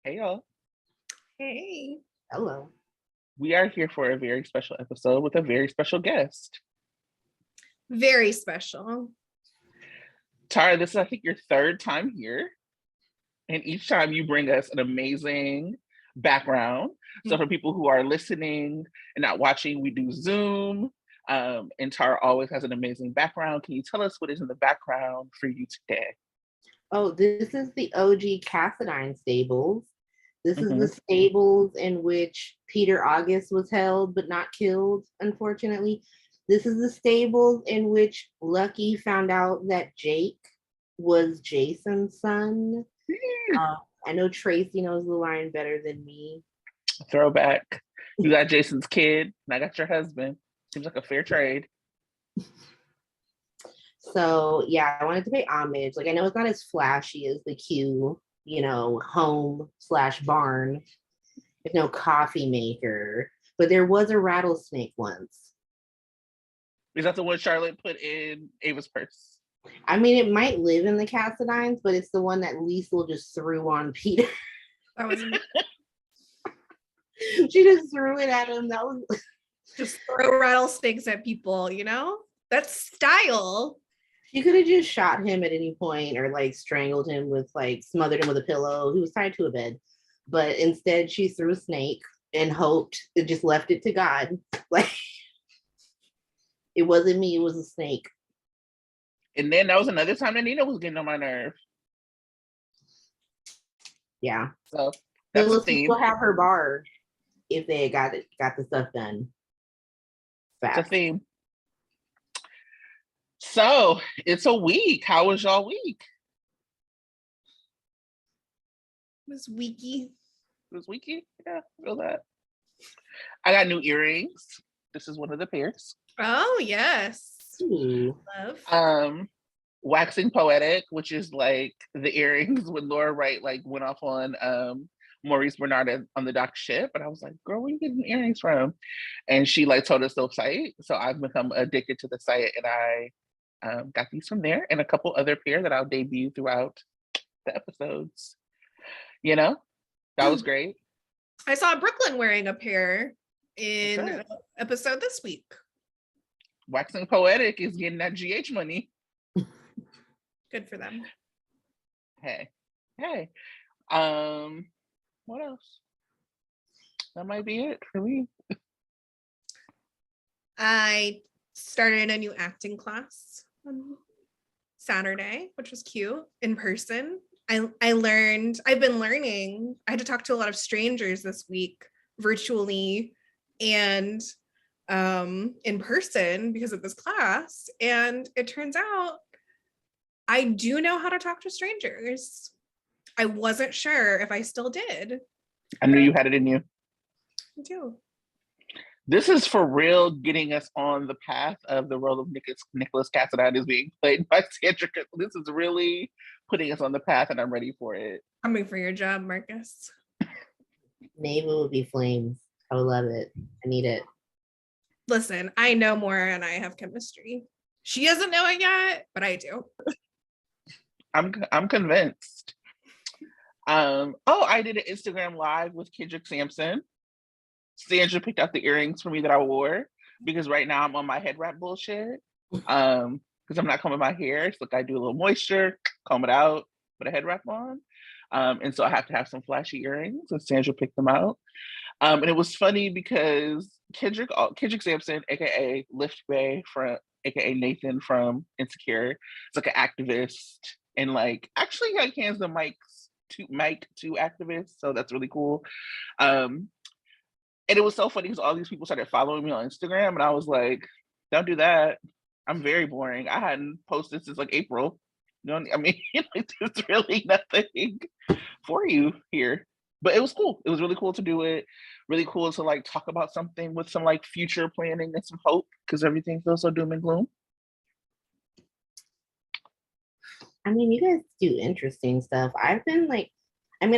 Hey y'all. Hey. Hello. We are here for a very special episode with a very special guest. Very special. Tara, this is I think your third time here. And each time you bring us an amazing background. So for people who are listening and not watching, we do Zoom. And Tara always has an amazing background. Can you tell us what is in the background for you today? Oh, this is the OG CarSoNaRew stables. This is the stables in which Peter August was held but not killed, unfortunately. This is the stables in which Lucky found out that Jake was Jason's son. I know Tracy knows the line better than me. Throwback. You got Jason's kid, and I got your husband. Seems like a fair trade. So yeah, I wanted to pay homage. Like, I know it's not as flashy as the Q, home/barn. There's no coffee maker, but there was a rattlesnake once. Is that the one Charlotte put in Ava's purse? I mean, it might live in the CarSoNaRews, but it's the one that Liesl just threw on Peter. That was She just threw it at him. That was just throw rattlesnakes at people, That's style. She could have just shot him at any point or like strangled him with smothered him with a pillow. He was tied to a bed. But instead she threw a snake and hoped it just left it to God. Like, it wasn't me, it was a snake. And then that was another time that Nina was getting on my nerve. Yeah. So that's the theme. We'll have her bar if they got the stuff done fast. It's a theme. So it's a week. How was y'all week? It was weeky. It was weeky? Yeah, I feel that. I got new earrings. This is one of the pairs. Oh, yes. Ooh. Love. Waxing Poetic, which is like the earrings when Laura Wright went off on Maurice Bernard on the dock ship. And I was like, girl, where are you getting earrings from? And she told us the site. So I've become addicted to the site, and I got these from there and a couple other pair that I'll debut throughout the episodes. That was great. I saw Brooklyn wearing a pair in an episode this week. Waxing Poetic is getting that GH money. Good for them. Hey. What else? That might be it for me. I started a new acting class on Saturday, which was cute, in person. I've been learning. I had to talk to a lot of strangers this week, virtually and in person because of this class. And it turns out I do know how to talk to strangers. I wasn't sure if I still did. I knew you had it in you. I do. This is for real getting us on the path of the role of Nicholas Cassadine is being played by Sandra. This is really putting us on the path, and I'm ready for it. Coming for your job, Marcus. Naval would be flames. I would love it. I need it. Listen, I know Maura and I have chemistry. She doesn't know it yet, but I do. I'm convinced. I did an Instagram live with Kendrick Sampson. Sandra picked out the earrings for me that I wore because right now I'm on my head wrap bullshit. Because I'm not combing my hair. So I do a little moisture, comb it out, put a head wrap on. And so I have to have some flashy earrings, and Sandra picked them out. And it was funny because Kendrick Sampson, aka Lift Bay, aka Nathan from Insecure, it's like an activist and actually hands the mic to activists. So that's really cool. And it was so funny because all these people started following me on Instagram, and I was like, don't do that. I'm very boring. I hadn't posted since April. I mean, there's really nothing for you here. But it was cool. It was really cool to do it. Really cool to talk about something with some future planning and some hope, because everything feels so doom and gloom. I mean, you guys do interesting stuff. I've been I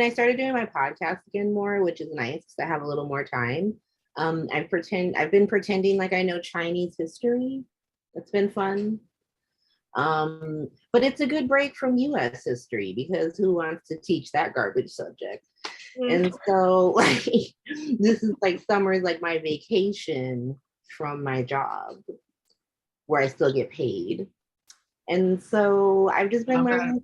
started doing my podcast again more, which is nice because I have a little more time. I've been pretending like I know Chinese history. It's been fun. But it's a good break from US history because who wants to teach that garbage subject? And so like this is like summer is like my vacation from my job where I still get paid. And so I've just been learning,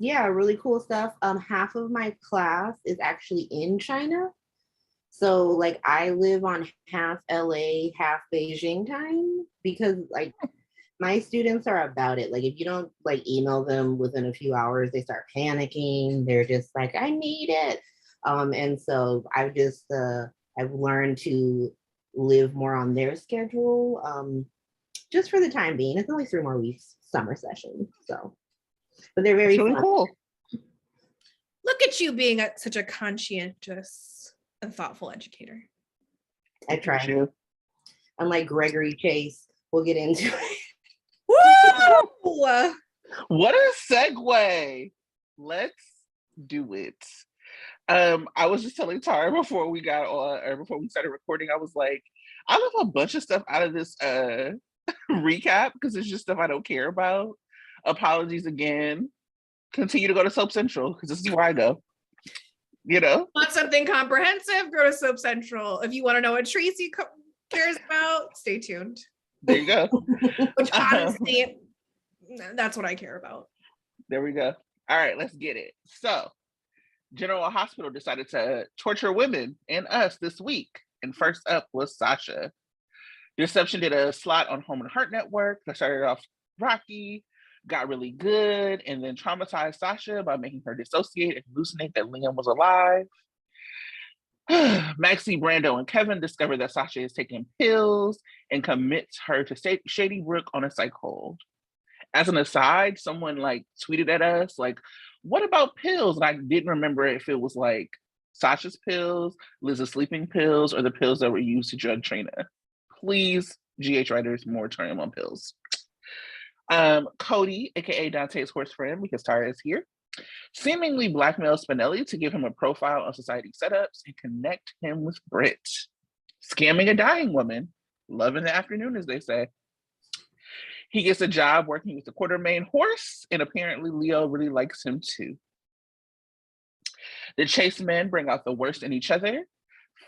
really cool stuff. Half of my class is actually in China. So like I live on half LA, half Beijing time because like my students are about it. Like if you don't like email them within a few hours, they start panicking. They're just like, I need it. And so I've learned to live more on their schedule. Just for the time being. It's only 3 more weeks summer session. So, but they're very really fun. cool. Look at you being such a conscientious and thoughtful educator. I try. Unlike Gregory Chase, we'll get into it. Woo! What a segue. Let's do it. I was just telling Tara before we got on, or before we started recording, I was like, I left a bunch of stuff out of this recap because it's just stuff I don't care about. Apologies again. Continue to go to Soap Central because this is where I go. You know? Want something comprehensive? Go to Soap Central. If you want to know what Tracy cares about, stay tuned. There you go. Which honestly, that's what I care about. There we go. All right, let's get it. So, General Hospital decided to torture women and us this week. And first up was Sasha. Deception did a slot on Home and Heart Network that started off rocky, got really good, and then traumatized Sasha by making her dissociate and hallucinate that Liam was alive. Maxie, Brando, and Kevin discover that Sasha is taking pills and commits her to Shady Brook on a psych hold. As an aside, someone like tweeted at us, like, what about pills? And I didn't remember if it was like Sasha's pills, Liz's sleeping pills, or the pills that were used to drug Trina. Please, GH writers, moratorium on pills. Cody, aka Dante's horse friend, because Tara is here, seemingly blackmails Spinelli to give him a profile on society setups and connect him with Britt. Scamming a dying woman. Love in the afternoon, as they say. He gets a job working with the Quartermain horse, and apparently Leo really likes him too. The Chase men bring out the worst in each other.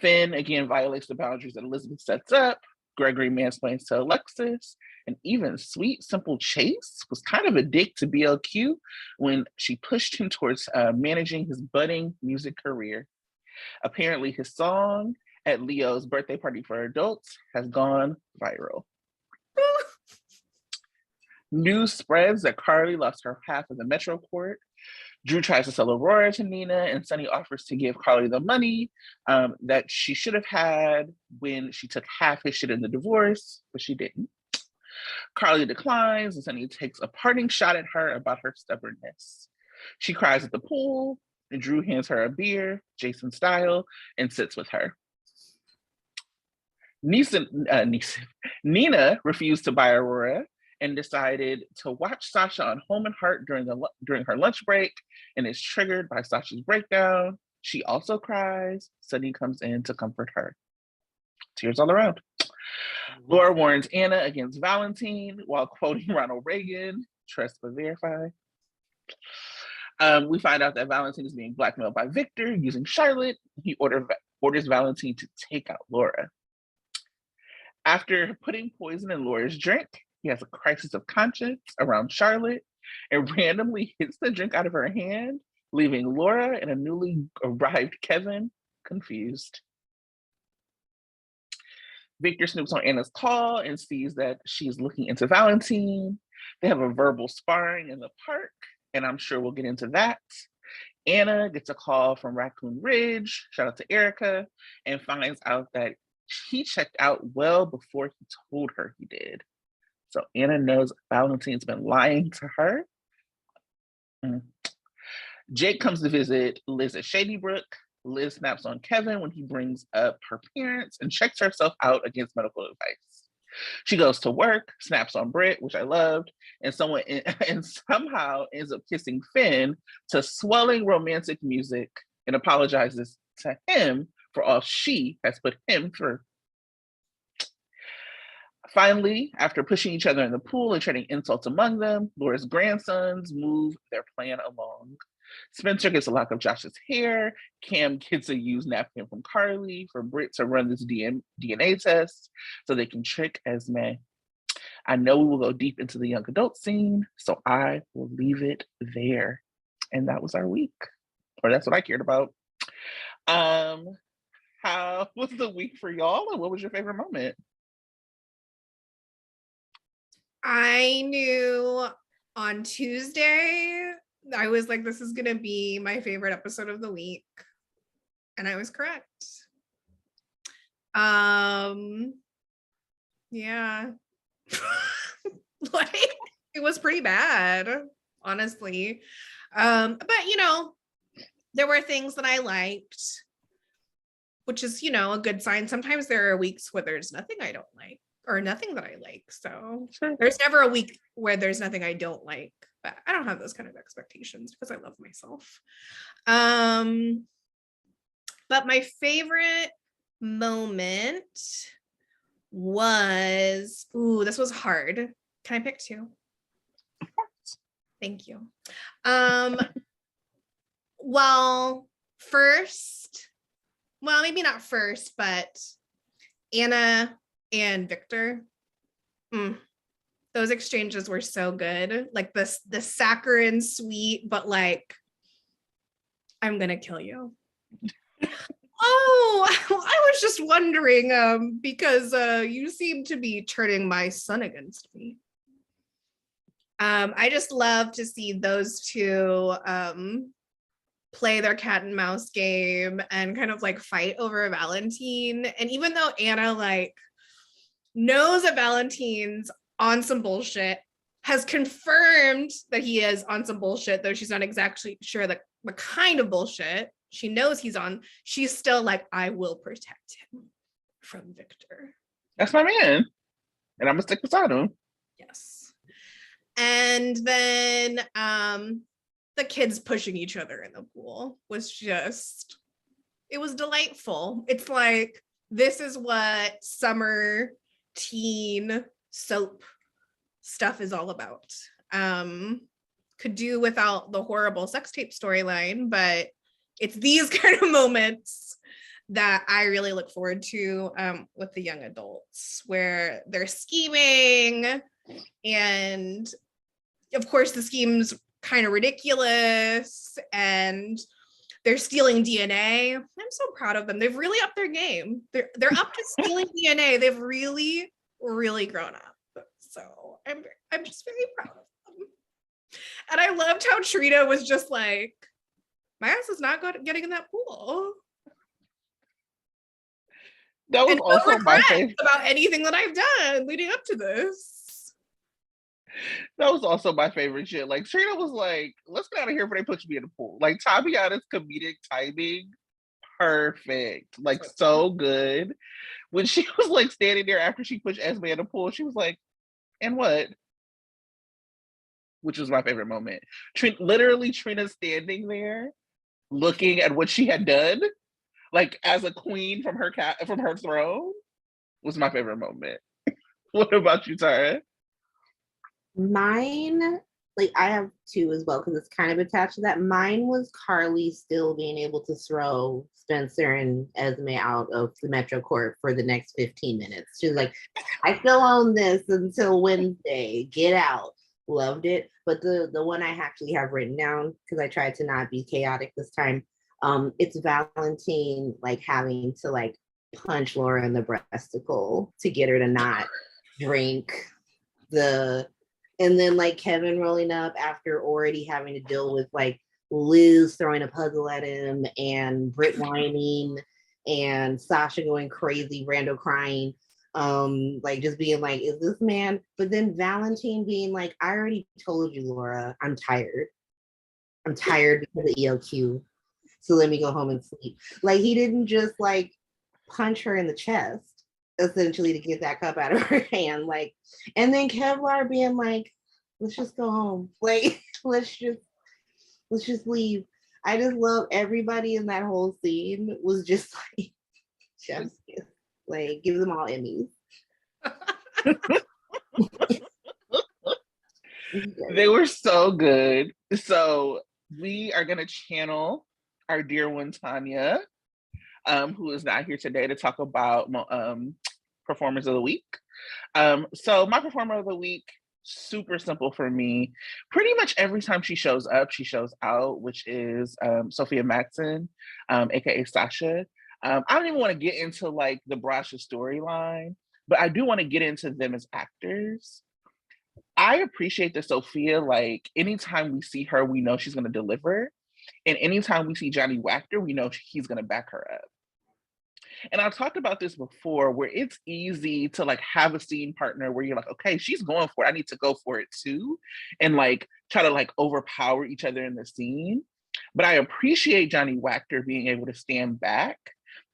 Finn again violates the boundaries that Elizabeth sets up. Gregory mansplains to Alexis, and even sweet, simple Chase was kind of a dick to BLQ when she pushed him towards managing his budding music career. Apparently, his song at Leo's birthday party for adults has gone viral. News spreads that Carly lost her half of the Metro Court. Drew tries to sell Aurora to Nina, and Sunny offers to give Carly the money that she should have had when she took half his shit in the divorce, but she didn't. Carly declines, and Sunny takes a parting shot at her about her stubbornness. She cries at the pool, and Drew hands her a beer, Jason style, and sits with her. Nina refused to buy Aurora and decided to watch Sasha on Home and Heart during her lunch break, and is triggered by Sasha's breakdown. She also cries. Sunny comes in to comfort her. Tears all around. Laura warns Anna against Valentine while quoting Ronald Reagan, trust but verify. We find out that Valentine is being blackmailed by Victor using Charlotte. He orders Valentine to take out Laura. After putting poison in Laura's drink, he has a crisis of conscience around Charlotte and randomly hits the drink out of her hand, leaving Laura and a newly arrived Kevin confused. Victor snoops on Anna's call and sees that she's looking into Valentine. They have a verbal sparring in the park, and I'm sure we'll get into that. Anna gets a call from Raccoon Ridge, shout out to Erica, and finds out that he checked out well before he told her he did. So Anna knows Valentine's been lying to her. Jake comes to visit Liz at Shady Brook. Liz snaps on Kevin when he brings up her parents and checks herself out against medical advice. She goes to work, snaps on Britt, which I loved, and somehow ends up kissing Finn to swelling romantic music and apologizes to him for all she has put him through. Finally, after pushing each other in the pool and trading insults among them, Laura's grandsons move their plan along. Spencer gets a lock of Josh's hair. Cam gets a used napkin from Carly for Britt to run this DNA test so they can trick Esme. I know we will go deep into the young adult scene, so I will leave it there. And that was our week, or that's what I cared about. How was the week for y'all, and what was your favorite moment? I knew on Tuesday, I was like, this is gonna be my favorite episode of the week. And I was correct. Yeah. Like, it was pretty bad, honestly. But you know, there were things that I liked, which is, you know, a good sign. Sometimes there are weeks where there's nothing I don't like or nothing that I like. So there's never a week where there's nothing I don't like, but I don't have those kind of expectations because I love myself. But my favorite moment was, this was hard. Can I pick two? Thank you. Well, maybe not first, but Anna and Victor. Those exchanges were so good. Like the saccharine sweet, but like, I'm gonna kill you. Oh, I was just wondering, because you seem to be turning my son against me. I just love to see those two play their cat and mouse game and kind of like fight over Valentine. And even though Anna like knows that Valentine's on some bullshit, has confirmed that he is on some bullshit, though she's not exactly sure the kind of bullshit she knows he's on, she's still like, I will protect him from Victor. That's my man. And I'm gonna stick beside him. Yes. And then the kids pushing each other in the pool was just, it was delightful. It's like, this is what summer teen soap stuff is all about. Could do without the horrible sex tape storyline, but it's these kind of moments that I really look forward to with the young adults, where they're scheming, and of course the scheme's kind of ridiculous, and they're stealing DNA. I'm so proud of them. They've really upped their game. They're up to stealing DNA. They've really, really grown up. So I'm just very proud of them. And I loved how Trina was just like, my ass is not getting in that pool. That was and also no my favorite about anything that I've done leading up to this. That was also my favorite shit. Like Trina was like, let's get out of here before they put me in the pool. Like Tabiana's comedic timing, perfect. Like so good. When she was like standing there after she pushed Esme in the pool, she was like, and what? Which was my favorite moment. Literally Trina standing there looking at what she had done, like as a queen from her throne, was my favorite moment. What about you, Tara? Mine, like I have two as well because it's kind of attached to that. Mine was Carly still being able to throw Spencer and Esme out of the Metro Court for the next 15 minutes. She's like, I still own this until Wednesday. Get out. Loved it. But the one I actually have written down, because I tried to not be chaotic this time, it's Valentine like having to like punch Laura in the breasticle to get her to not drink and then like Kevin rolling up after already having to deal with like Liz throwing a puzzle at him and Britt whining and Sasha going crazy, Randall crying, like just being like, is this man? But then Valentine being like, I already told you, Laura, I'm tired because of ELQ. So let me go home and sleep. Like he didn't just like punch her in the chest essentially to get that cup out of her hand. Like, and then Kevlar being like, let's just go home. Like, let's just leave. I just love everybody in that whole scene was just like chef's kiss. Like, give them all Emmys. They were so good. So we are going to channel our dear one, Tanya, who is not here today to talk about performers of the week. So my performer of the week, super simple for me. Pretty much every time she shows up, she shows out, which is Sophia Maxson, aka Sasha. I don't even want to get into like the Brasha storyline, but I do want to get into them as actors. I appreciate that Sophia, like anytime we see her, we know she's going to deliver. And anytime we see Johnny Wachter, we know he's going to back her up. And I've talked about this before, where it's easy to like have a scene partner where you're like, okay, she's going for it, I need to go for it too, and like try to like overpower each other in the scene. But I appreciate Johnny Wachter being able to stand back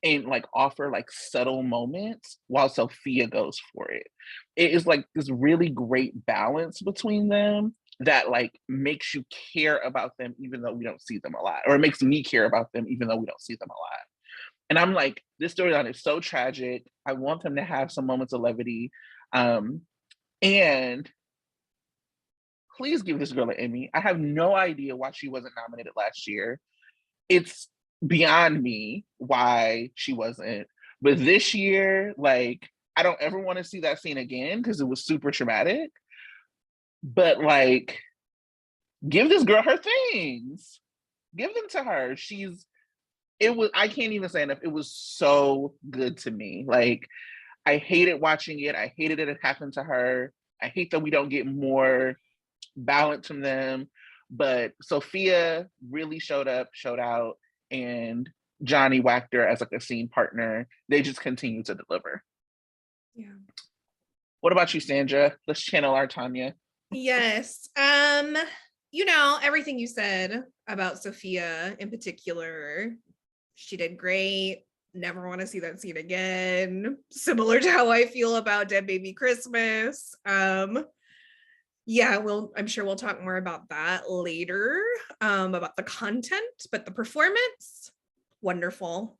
and like offer like subtle moments while Sophia goes for it. It is like this really great balance between them that like makes you care about them even though we don't see them a lot, or it makes me care about them even though we don't see them a lot. And I'm like, this storyline is so tragic. I want them to have some moments of levity. And please give this girl an Emmy. I have no idea why she wasn't nominated last year. It's beyond me why she wasn't. But this year, like, I don't ever want to see that scene again because it was super traumatic. But like, give this girl her things. Give them to her. I can't even say enough. It was so good to me. Like, I hated watching it. I hated it happened to her. I hate that we don't get more balance from them. But Sophia really showed up, showed out, and Johnny Wachter as like a scene partner, they just continue to deliver. Yeah. What about you, Sandra? Let's channel our Tanya. Yes. Everything you said about Sophia in particular, she did great. Never want to see that scene again. Similar to how I feel about Dead Baby Christmas. Yeah, I'm sure we'll talk more about that later, about the content, but the performance, wonderful.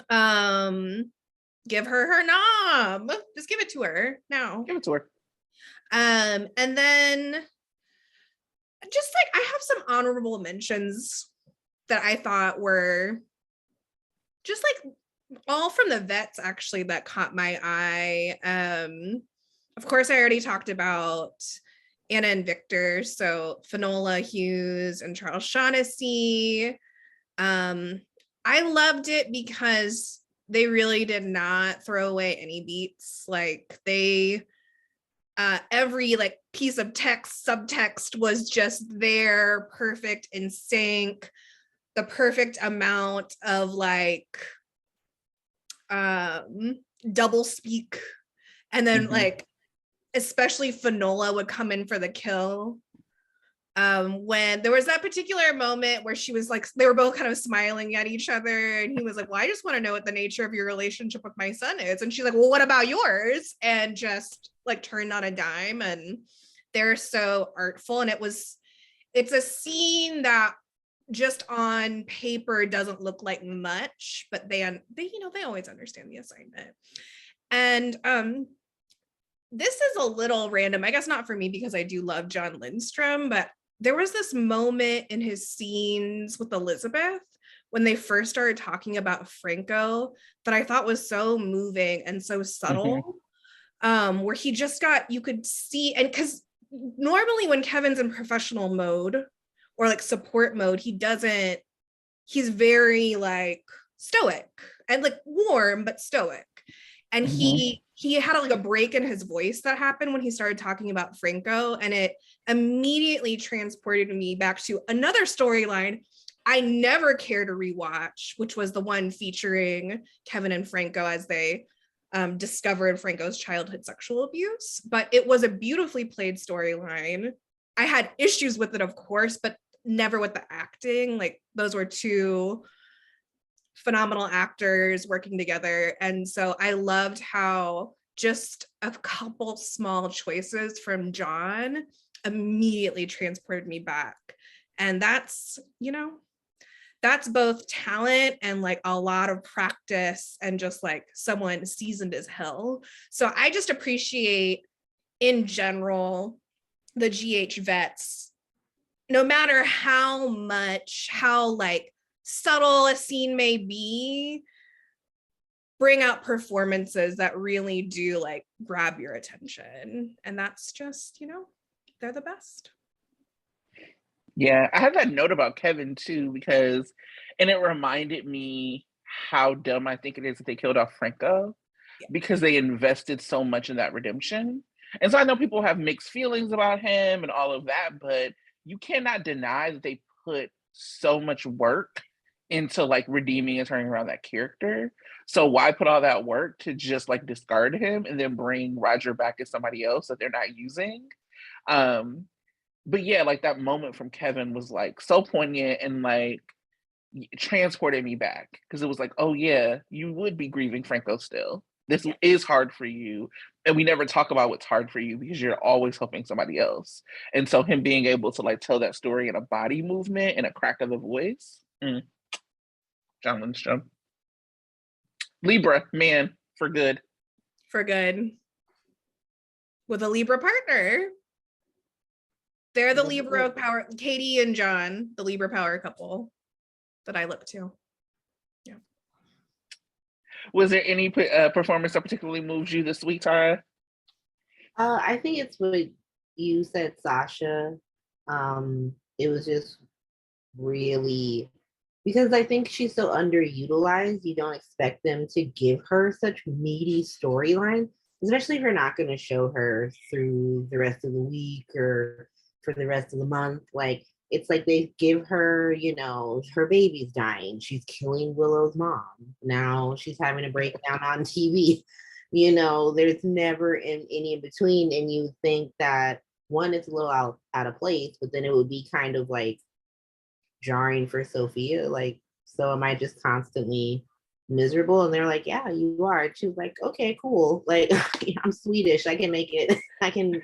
Give her nom. Just give it to her now. Give it to her. And then just like I have some honorable mentions that I thought were just like all from the vets actually that caught my eye. Of course, I already talked about Anna and Victor, so Finola Hughes and Charles Shaughnessy. I loved it because they really did not throw away any beats. Like they every like piece of text, subtext was just there, perfect, in sync, the perfect amount of like double speak. And then like especially Finola would come in for the kill. When there was that particular moment where she was like, they were both kind of smiling at each other, and he was like, well, I just want to know what the nature of your relationship with my son is. And she's like, well, what about yours? And just like turned on a dime. And they're so artful. And it's a scene that just on paper doesn't look like much, but they always understand the assignment. And this is a little random, I guess not for me because I do love John Lindstrom, but there was this moment in his scenes with Elizabeth when they first started talking about Franco that I thought was so moving and so subtle, where he just you could see, and because normally when Kevin's in professional mode or like support mode, he's very like stoic and like warm, but stoic. And he had like a break in his voice that happened when he started talking about Franco, and it immediately transported me back to another storyline I never care to rewatch, which was the one featuring Kevin and Franco as they discovered Franco's childhood sexual abuse. But it was a beautifully played storyline. I had issues with it, of course, but never with the acting. Like those were two phenomenal actors working together. And so I loved how just a couple small choices from John immediately transported me back. And that's both talent and like a lot of practice and just like someone seasoned as hell. So I just appreciate in general the GH vets no matter how like subtle a scene may be, bring out performances that really do like grab your attention. And that's just, they're the best. Yeah, I had that note about Kevin too, and it reminded me how dumb I think it is that they killed off Franco, because they invested so much in that redemption. And so I know people have mixed feelings about him and all of that, but you cannot deny that they put so much work into like redeeming and turning around that character. So why put all that work to just like discard him and then bring Roger back as somebody else that they're not using? But yeah, like that moment from Kevin was like so poignant and like transported me back, because it was like, oh yeah, you would be grieving Franco still. This is hard for you. And we never talk about what's hard for you because you're always helping somebody else. And so him being able to like tell that story in a body movement and a crack of the voice. John Lindstrom. Libra, man, for good. For good. With a Libra partner. They're the Libra power, Katie and John, the Libra power couple that I look to. Yeah. Was there any performance that particularly moved you this week, Tara? I think it's what you said, Sasha. It was just really, because I think she's so underutilized. You don't expect them to give her such meaty storyline, especially if you're not going to show her through the rest of the week or for the rest of the month. Like, it's like they give her, her baby's dying. She's killing Willow's mom. Now she's having a breakdown on TV. There's never any in between. And you think that one, it's a little out of place, but then it would be kind of like jarring for Sophia. Like, so am I just constantly miserable? And they're like, yeah, you are. She was like, okay, cool. Like, I'm Swedish. I can make it. I can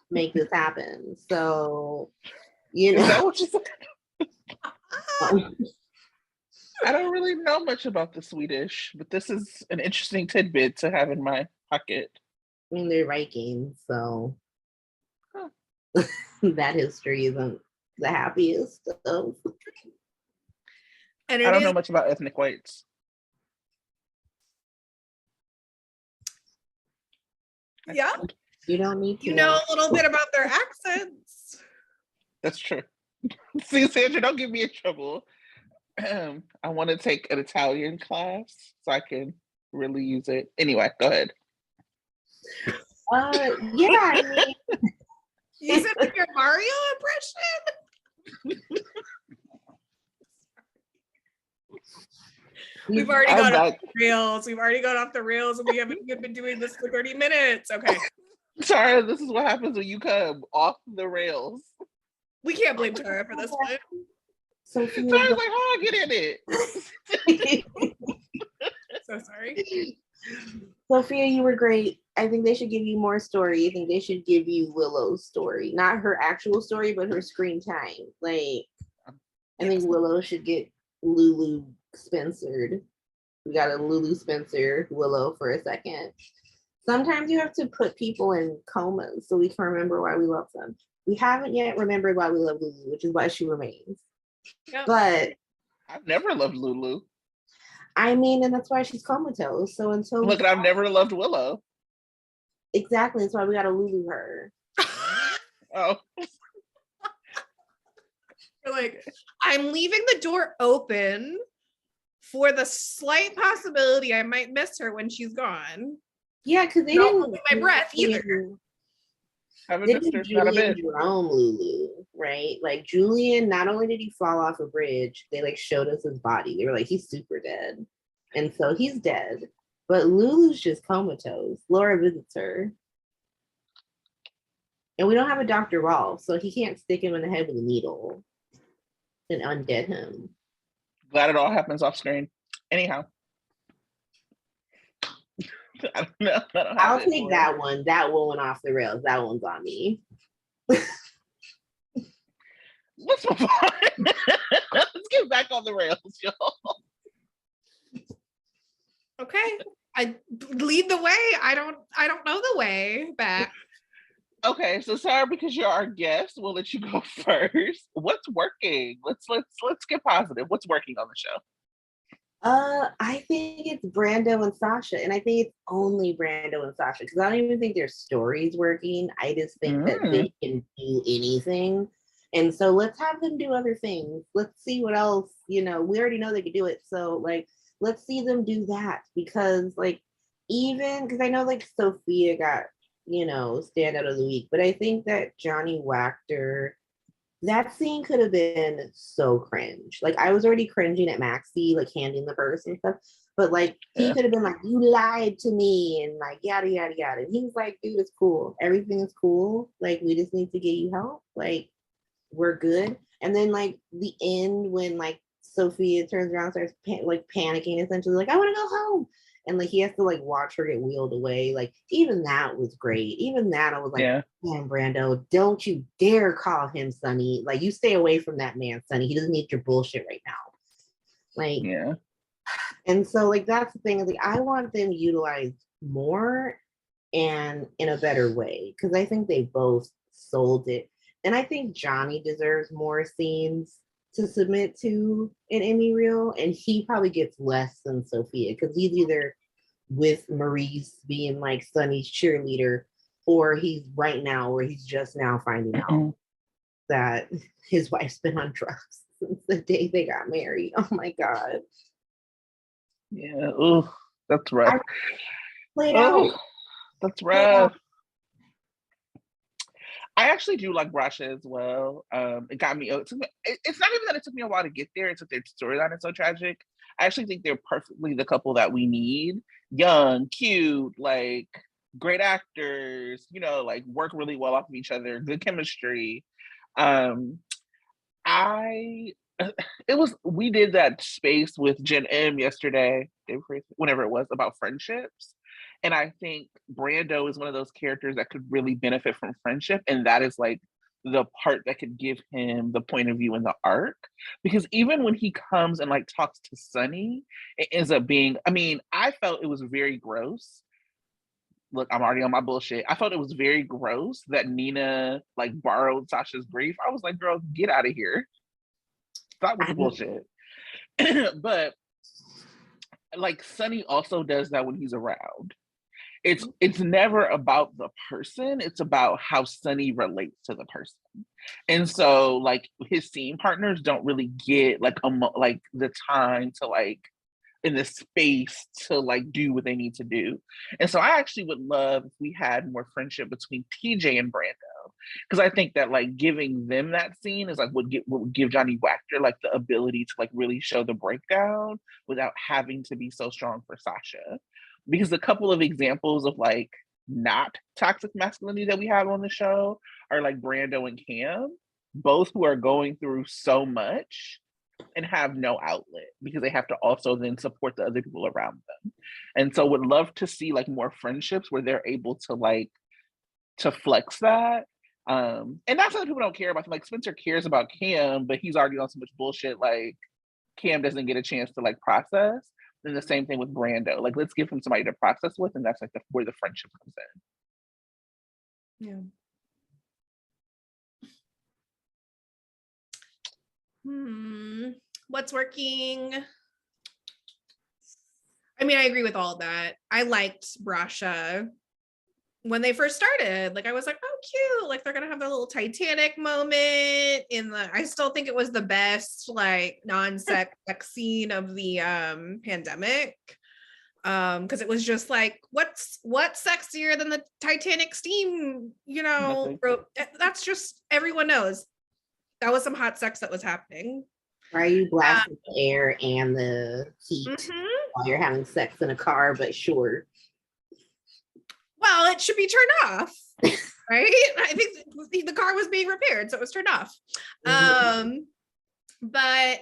make this happen. So, Is that what you said? I don't really know much about the Swedish, but this is an interesting tidbit to have in my pocket. I mean, they're Vikings, so that history isn't the happiest of. And I don't know much about ethnic whites. Yeah. You don't need to. You know a little bit about their accents. That's true. See, Sandra, don't get me in trouble. I want to take an Italian class so I can really use it. Anyway, go ahead. Yeah, I mean, use it for your Mario impression. We've already gone off the rails. We've already gone off the rails, and we haven't even been doing this for 30 minutes. Okay. Tara, this is what happens when you come off the rails. We can't blame Tara for this one. Tara's like, how do I get in it? So sorry. Sophia, you were great. I think they should give you more story. I think they should give you Willow's story, not her actual story, but her screen time. Like, I think Willow should get Lulu Spencered. We got a Lulu Spencer Willow for a second. Sometimes you have to put people in comas so we can remember why we love them. We haven't yet remembered why we love Lulu, which is why she remains. Yep. But I've never loved Lulu. I mean, and that's why she's comatose. So until look, I've never loved Willow. Exactly. That's why we gotta Lulu her. Oh. You're like, I'm leaving the door open for the slight possibility I might miss her when she's gone. Yeah, because they didn't hold my breath either. Julian Jerome Lulu, right? Like, Julian, not only did he fall off a bridge, they like showed us his body. They were like, he's super dead. And so he's dead. But Lulu's just comatose. Laura visits her. And we don't have a Dr. Rolf, so he can't stick him in the head with a needle and undead him. Glad it all happens off screen. Anyhow. I don't know. I'll take that one. That one went off the rails. That one's on me. Let's move on. Let's get back on the rails, y'all. Okay. I lead the way. I don't know the way back. Okay, Okay, so Sarah, because you're our guest, we'll let you go first. What's working? Let's get positive. What's working on the show? I think it's Brando and Sasha, and I think it's only Brando and Sasha because I don't even think their story's working. I just think that they can do anything, and so let's have them do other things. Let's see what else. We already know they can do it, so like let's see them do that because like even because I know like Sophia got standout of the week, but I think that Johnny Wachter. That scene could have been so cringe. Like I was already cringing at Maxie, like handing the purse and stuff. But like he could have been like, "You lied to me," and like yada yada yada. And he was like, "Dude, it's cool. Everything is cool. Like we just need to get you help. Like we're good." And then like the end when like Sophia turns around, starts panicking, essentially like, "I want to go home." And like he has to like watch her get wheeled away. Like even that was great. Even that I was like, "Man, Brando, don't you dare call him Sonny. Like you stay away from that man, Sonny. He doesn't need your bullshit right now." Like, and so like that's the thing. Like I want them utilized more and in a better way because I think they both sold it. And I think Johnny deserves more scenes to submit to an Emmy reel, and he probably gets less than Sophia because he's either with Maurice being like Sonny's cheerleader, or he's right now where he's just now finding out that his wife's been on drugs since the day they got married. Oh my god. Yeah. Oh, that's rough. That's rough. I actually do like Brasha as well. It got me. It's not even that it took me a while to get there. It's that their storyline is so tragic. I actually think they're perfectly the couple that we need. Young, cute, like great actors. Like work really well off of each other. Good chemistry. We did that space with Jen M yesterday, whenever it was, about friendships. And I think Brando is one of those characters that could really benefit from friendship. And that is like the part that could give him the point of view in the arc. Because even when he comes and like talks to Sonny, it ends up being, I felt it was very gross. Look, I'm already on my bullshit. I felt it was very gross that Nina like borrowed Sasha's grief. I was like, girl, get out of here. Stop with the bullshit. But like Sonny also does that when he's around. It's never about the person, it's about how Sonny relates to the person. And so like his scene partners don't really get like the time to like in the space to like do what they need to do. And so I actually would love if we had more friendship between TJ and Brando, because I think that like giving them that scene is like what would give Johnny Wachter like the ability to like really show the breakdown without having to be so strong for Sasha. Because a couple of examples of like not toxic masculinity that we have on the show are like Brando and Cam, both who are going through so much and have no outlet because they have to also then support the other people around them. And so would love to see like more friendships where they're able to like to flex that. And that's something people don't care about. Like Spencer cares about Cam, but he's already on so much bullshit like Cam doesn't get a chance to like process. Then the same thing with Brando. Like let's give him somebody to process with, and that's like where the friendship comes in. What's working? I agree with all of that. I liked Brasha when they first started. Like I was like, oh cute, like they're gonna have their little Titanic moment I still think it was the best like non-sex scene of the pandemic. Because it was just like, what's sexier than the Titanic steam, that's just, everyone knows that was some hot sex that was happening. Why are you blasting the air and the heat while you're having sex in a car? But sure. Well, it should be turned off, right? I think the car was being repaired, so it was turned off. But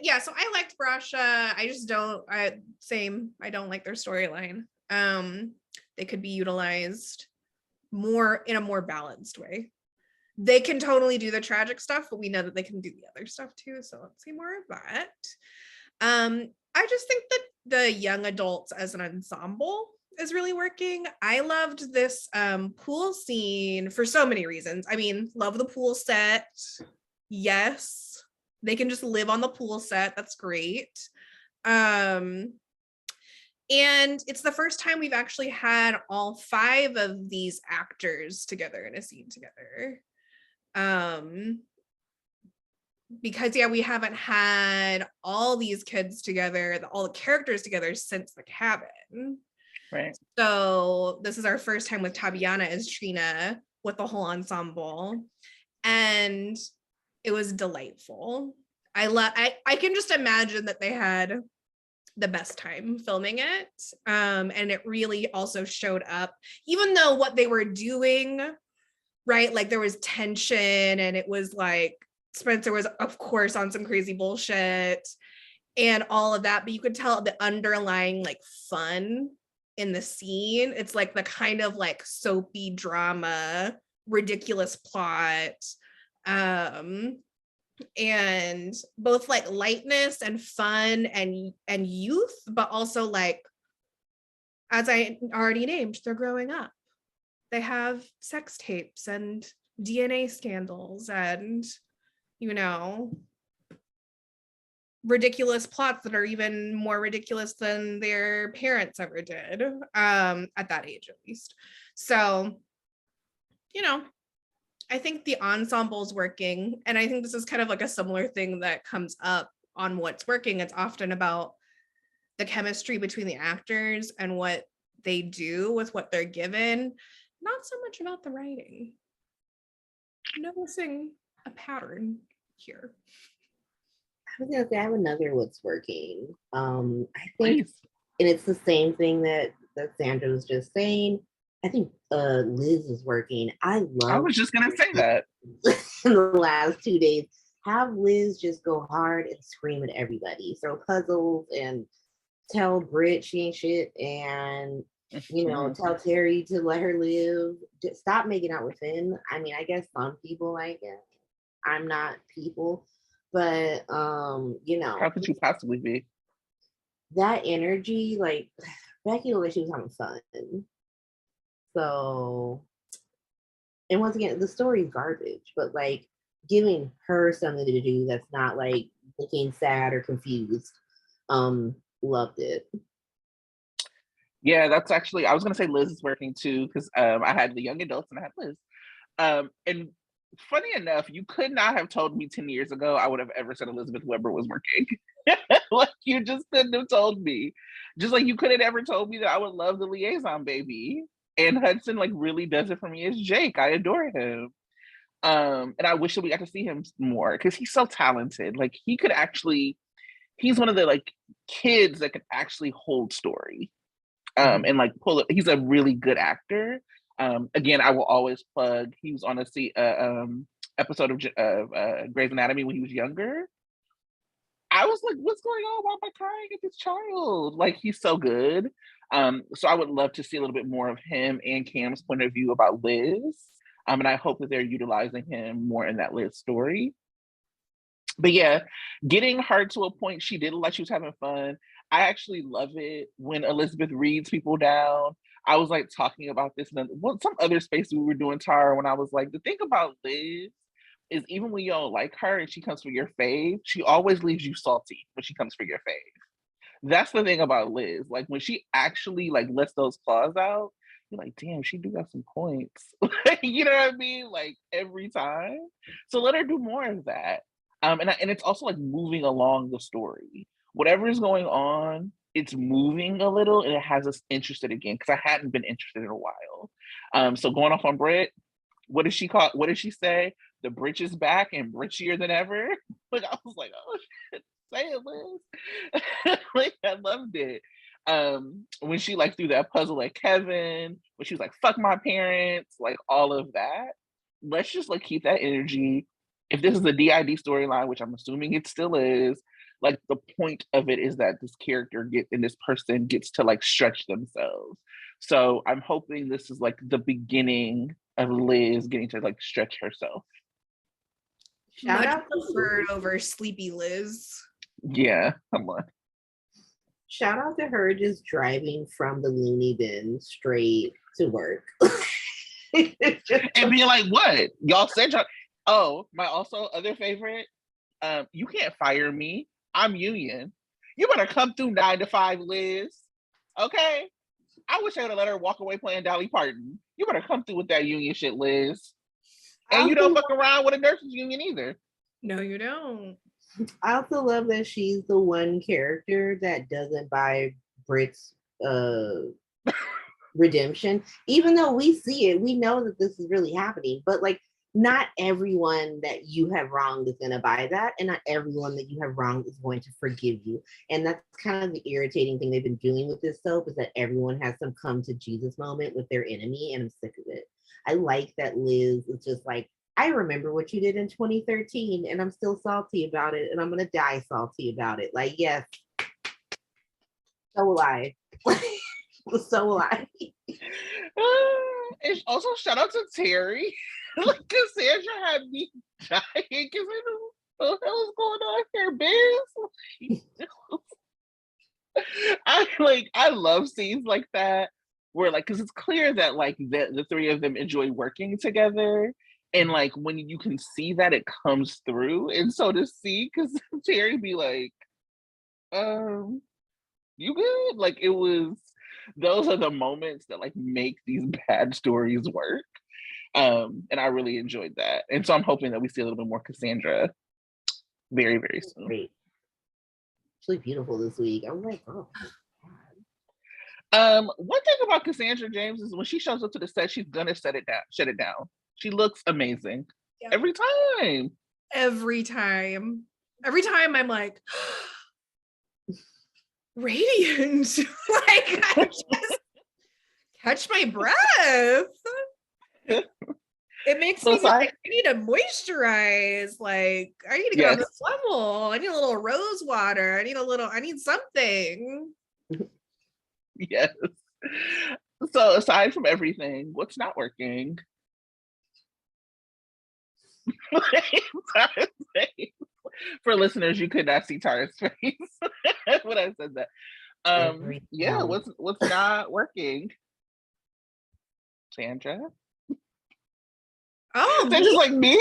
yeah, so I liked Brasha. I just don't. I don't like their storyline. They could be utilized more in a more balanced way. They can totally do the tragic stuff, but we know that they can do the other stuff too. So let's see more of that. I just think that the young adults as an ensemble is really working. I loved this pool scene for so many reasons. I mean, love the pool set. Yes, they can just live on the pool set. That's great. And it's the first time we've actually had all 5 of these actors together in a scene together. Because we haven't had all these kids together, all the characters together since The Cabin. Right. So this is our first time with Tabiana as Trina with the whole ensemble, and it was delightful. I can just imagine that they had the best time filming it, and it really also showed up, even though what they were doing, right? Like there was tension, and it was like Spencer was, of course, on some crazy bullshit and all of that, but you could tell the underlying like fun in the scene. It's like the kind of like soapy drama, ridiculous plot, and both like lightness and fun and youth, but also like, as I already named, they're growing up. They have sex tapes and DNA scandals and, you know, ridiculous plots that are even more ridiculous than their parents ever did, at that age at least. So, you know, I think the ensemble's working, and I think this is kind of like a similar thing that comes up on What's Working. It's often about the chemistry between the actors and what they do with what they're given, not so much about the writing. Noticing a pattern here. I was gonna say I have another What's Working. I think, Please. and it's the same thing that Sandra was just saying. I think Liz is working. I was just gonna say that. in the last 2 days, have Liz just go hard and scream at everybody, throw puzzles and tell Britt she ain't shit, and you know, tell Terry to let her live. Just stop making out with Finn. I mean, I guess some people like it. I'm not people, but you know, How could you possibly be? that energy, like Becky looked like she was having fun. So, and once again, the story's garbage, but like giving her something to do that's not like looking sad or confused. Loved it. Yeah, that's actually, I was gonna say Liz is working too, because I had the young adults and I had Liz. And funny enough, you could not have told me 10 years ago I would have ever said Elizabeth Weber was working. Like you just couldn't have told me. Just like you couldn't have ever told me that I would love the liaison baby. And Hudson like really does it for me as Jake. I adore him. And I wish that we got to see him more because he's so talented. Like he could actually, he's one of the like kids that can actually hold story. And like pull it. He's a really good actor. Again, I will always plug. He was on a episode of Grey's Anatomy when he was younger. I was like, "What's going on? Why am I crying at this child?" Like he's so good. So I would love to see a little bit more of him and Cam's point of view about Liz. And I hope that they're utilizing him more in that Liz story. But yeah, getting her to a point she did look like she was having fun. I actually love it when Elizabeth reads people down. I was like talking about this in some other space we were doing, Tara, when I was like, the thing about Liz is even when you don't like her and she comes for your fave, she always leaves you salty when she comes for your fave. That's the thing about Liz. Like when she actually like lets those claws out, you're like, damn, she do got some points. You know what I mean? Like every time. So let her do more of that. And it's also like moving along the story. Whatever is going on, it's moving a little and it has us interested again because I hadn't been interested in a while. So going off on Britt, what did she call? What did she say? The bridge is back and britchier than ever. Like I was like, oh shit, say it, Liz. Like I loved it. When she like threw that puzzle at Kevin, when she was like, fuck my parents, like all of that. Let's just like keep that energy. If this is a DID storyline, which I'm assuming it still is, like the point of it is that this character and this person gets to like stretch themselves. So I'm hoping this is like the beginning of Liz getting to like stretch herself. Much preferred over Sleepy Liz. Yeah, come on. shout out to her just driving from the loony bin straight to work. And being like, what? Y'all said y'all. Oh, my also other favorite, you can't fire me. I'm union. You better come through 9 to 5, Liz. Okay? I wish I would have let her walk away playing Dolly Parton. You better come through with that union shit, Liz. And you don't fuck around with a nurses union either. No, you don't. I also love that she's the one character that doesn't buy Brit's redemption. Even though we see it, we know that this is really happening. But like, not everyone that you have wronged is going to buy that, and not everyone that you have wronged is going to forgive you. And that's kind of the irritating thing they've been doing with this soap, is that everyone has some come to Jesus moment with their enemy, and I'm sick of it. I like that Liz is just like, I remember what you did in 2013, and I'm still salty about it, and I'm going to die salty about it. Like, yes, so will I. So will I. And also, shout out to Terry. Like, Cassandra had me dying because I know what the hell is going on here, Biz. I love scenes like that where, like, because it's clear that like the three of them enjoy working together, and like when you can see that, it comes through. And so to see, because Terry be like, you good? Like, it was, those are the moments that like make these bad stories work. And I really enjoyed that. And so I'm hoping that we see a little bit more Cassandra very, very soon. Great. Actually beautiful this week. I'm like, oh. One thing about Cassandra James is when she shows up to the set, she's gonna shut it down. She looks amazing. Yep. Every time. Every time I'm like, radiant. Like, I just catch my breath. It makes me like, I need to moisturize. Like, I need to get on this level. I need a little rose water. I need something. Yes. So aside from everything, what's not working? For listeners, you could not see Tara's face when I said that. What's not working? Sandra? Oh, Sandra's like me?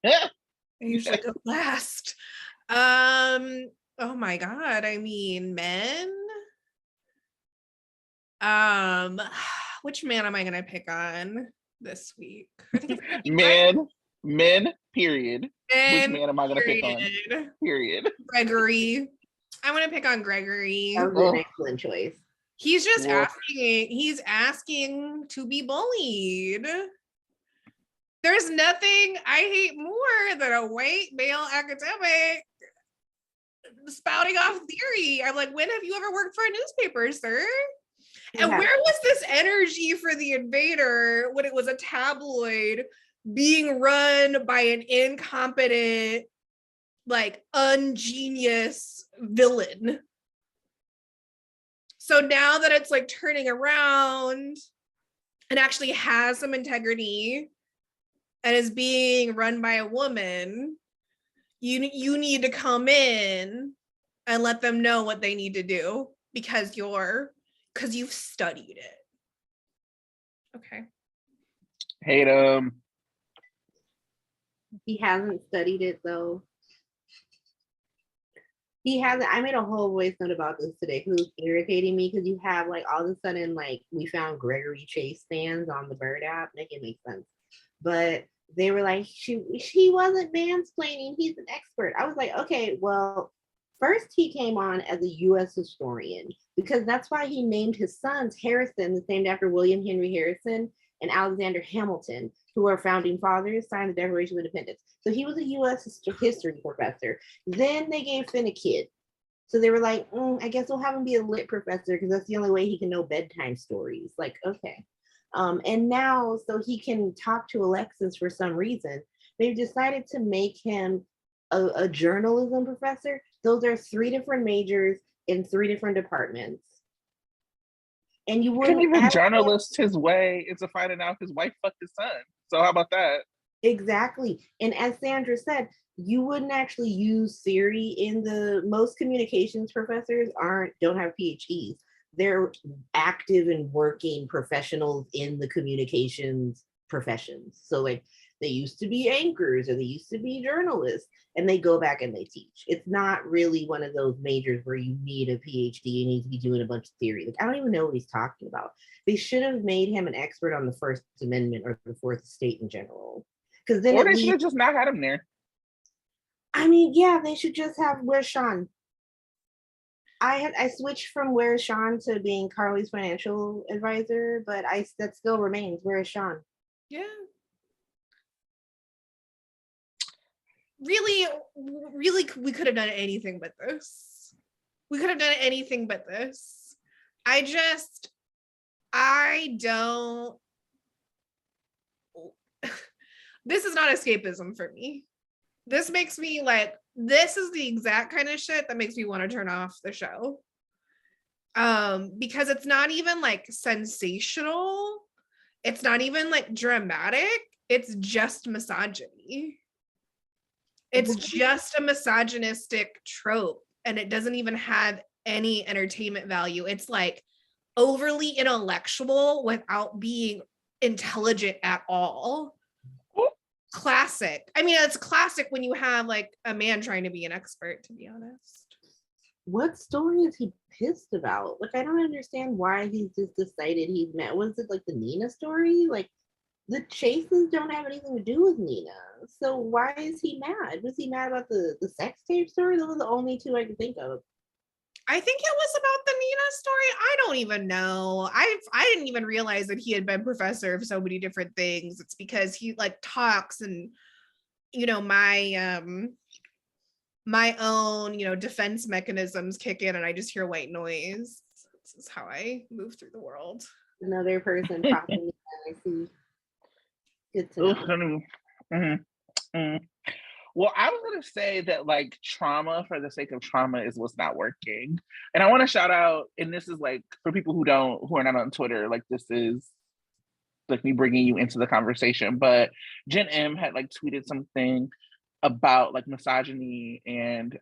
I usually go last. Oh my God. I mean, men. Which man am I gonna pick on this week? Men, period. Which man am I gonna pick on? Period. Gregory. I want to pick on Gregory. That was an excellent choice. He's just asking to be bullied. There's nothing I hate more than a white male academic spouting off theory. I'm like, when have you ever worked for a newspaper, sir? And where was this energy for The Invader when it was a tabloid being run by an incompetent, like, ungenius villain? So now that it's like turning around and actually has some integrity and is being run by a woman, you need to come in and let them know what they need to do because you've studied it. Okay. Hate him. He hasn't studied it though. He hasn't. I made a whole voice note about this today because it's irritating me because you have like all of a sudden like we found Gregory Chase fans on the Bird app. Make it make sense. But they were like, she wasn't mansplaining. He's an expert. I was like, okay, well, first he came on as a U.S. historian because that's why he named his sons Harrison, that's named after William Henry Harrison, and Alexander Hamilton, who are founding fathers, signed the Declaration of Independence. So he was a U.S. history professor. Then they gave Finn a kid. So they were like, I guess we'll have him be a lit professor because that's the only way he can know bedtime stories. Like, okay. And now, so he can talk to Alexis for some reason, they've decided to make him a journalism professor. Those are 3 different majors in 3 different departments. And you wouldn't even journalist his way into finding out his wife fucked his son. So how about that? Exactly. And as Sandra said, you wouldn't actually use theory in the most communications professors don't have PhDs. They're active and working professionals in the communications professions. So like they used to be anchors or they used to be journalists and they go back and they teach. It's not really one of those majors where you need a PhD, you need to be doing a bunch of theory. Like I don't even know what he's talking about. They should have made him an expert on the First Amendment or the Fourth Estate in general. Because then or at they least, should have just not had him there. I mean, yeah, they should just have Where's Sean? I switched from Where's Sean to being Carly's financial advisor, but that still remains. Where's Sean? Yeah. Really, we could have done anything but this. We could have done anything but this. I don't. This is not escapism for me. This makes me like, this is the exact kind of shit that makes me want to turn off the show. Because it's not even like sensational. It's not even like dramatic. It's just misogyny. It's just a misogynistic trope, and it doesn't even have any entertainment value. It's like overly intellectual without being intelligent at all. Classic. I mean, it's classic when you have like a man trying to be an expert, to be honest. What story is he pissed about? Like, I don't understand why he's just decided he's mad. Was it like the Nina story? Like, the chases don't have anything to do with Nina. So why is he mad? Was he mad about the sex tape story? Those are the only two I can think of. I think it was about the Nina story. I don't even know. I didn't even realize that he had been professor of so many different things. It's because he like talks and, you know, my own, you know, defense mechanisms kick in and I just hear white noise. This is how I move through the world. Another person propping me. I see. Good to know. Well, I was going to say that like trauma for the sake of trauma is what's not working. And I want to shout out, and this is like for people who are not on Twitter, like this is like me bringing you into the conversation. But Jen M had like tweeted something about like misogyny and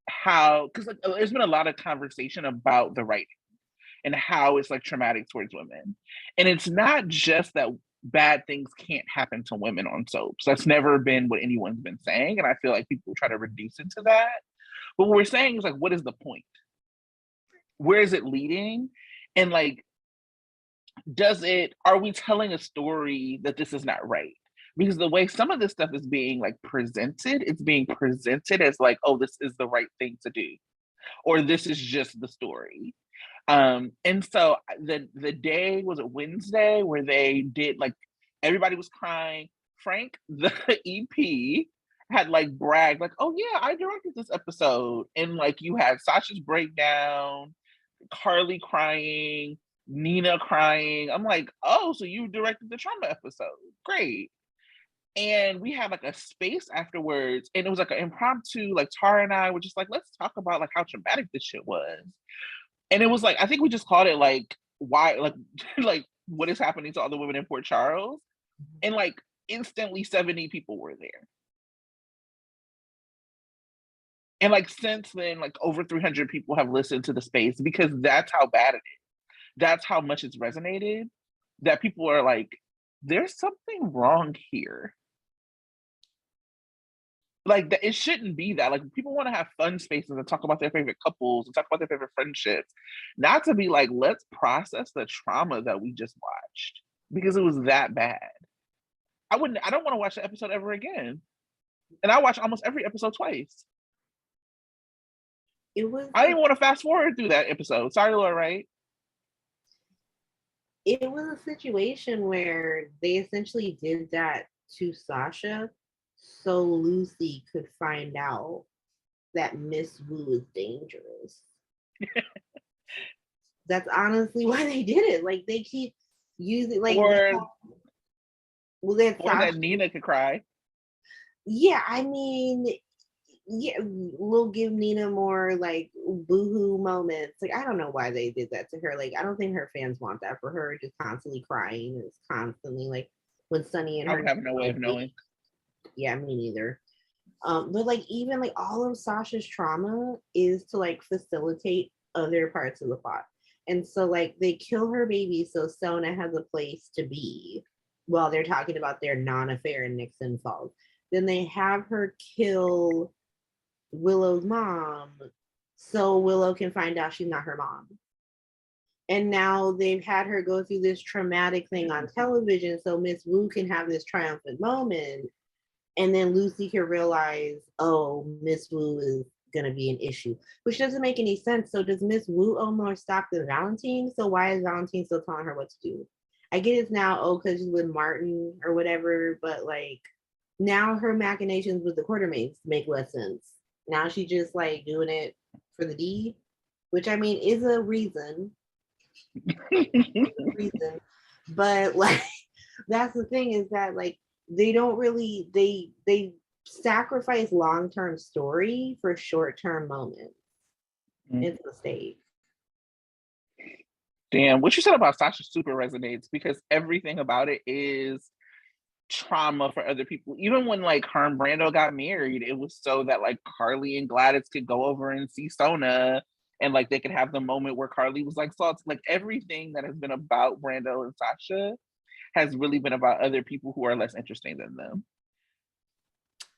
how, because like there's been a lot of conversation about the writing and how it's like traumatic towards women. And it's not just that bad things can't happen to women on soaps. That's never been what anyone's been saying. And I feel like people try to reduce it to that. But what we're saying is like, what is the point? Where is it leading? And like, are we telling a story that this is not right? Because the way some of this stuff is being like presented, it's being presented as like, oh, this is the right thing to do. Or this is just the story. And so the day, was it Wednesday, where they did like, everybody was crying. Frank, the EP, had like bragged like, oh yeah, I directed this episode. And like you had Sasha's breakdown, Carly crying, Nina crying. I'm like, oh, so you directed the trauma episode. Great. And we had like a space afterwards, and it was like an impromptu, like Tara and I were just like, let's talk about like how traumatic this shit was. And it was like, I think we just called it like, why, like, like what is happening to all the women in Port Charles? And like instantly 70 people were there. And like since then, like over 300 people have listened to the space because that's how bad it is. That's how much it's resonated, that people are like, there's something wrong here. Like it shouldn't be that. Like people want to have fun spaces and talk about their favorite couples and talk about their favorite friendships, not to be like, let's process the trauma that we just watched because it was that bad. I don't want to watch the episode ever again. And I watch almost every episode twice. I didn't want to fast forward through that episode. Sorry, Laura, right? It was a situation where they essentially did that to Sasha so Lucy could find out that Miss Wu is dangerous. That's honestly why they did it. Like they keep using like or that Nina could cry. Yeah, I mean, yeah, we'll give Nina more like boohoo moments. Like I don't know why they did that to her. Like I don't think her fans want that for her. Just constantly crying. It's constantly like when Sunny and I her. would have no way of knowing. Yeah, me neither. But like even like all of Sasha's trauma is to like facilitate other parts of the plot. And so like they kill her baby so Sona has a place to be while they're talking about their non-affair in Nixon Falls. Then they have her kill Willow's mom so Willow can find out she's not her mom. And now they've had her go through this traumatic thing on television so Miss Wu can have this triumphant moment. And then Lucy can realize, oh, Miss Wu is going to be an issue, which doesn't make any sense. So does Miss Wu owe more stock than Valentine? So why is Valentine still telling her what to do? I get it's now, oh, because she's with Martin or whatever, but like now her machinations with the quartermates make less sense. Now she's just like doing it for the D, which I mean is a reason. But like that's the thing is that like they don't really they sacrifice long-term story for short-term moments. It's a mistake. Damn, what you said about Sasha super resonates because everything about it is trauma for other people. Even when like her and Brando got married, it was so that like Carly and Gladys could go over and see Sona and like they could have the moment where Carly was like salty. Like everything that has been about Brando and Sasha has really been about other people who are less interesting than them.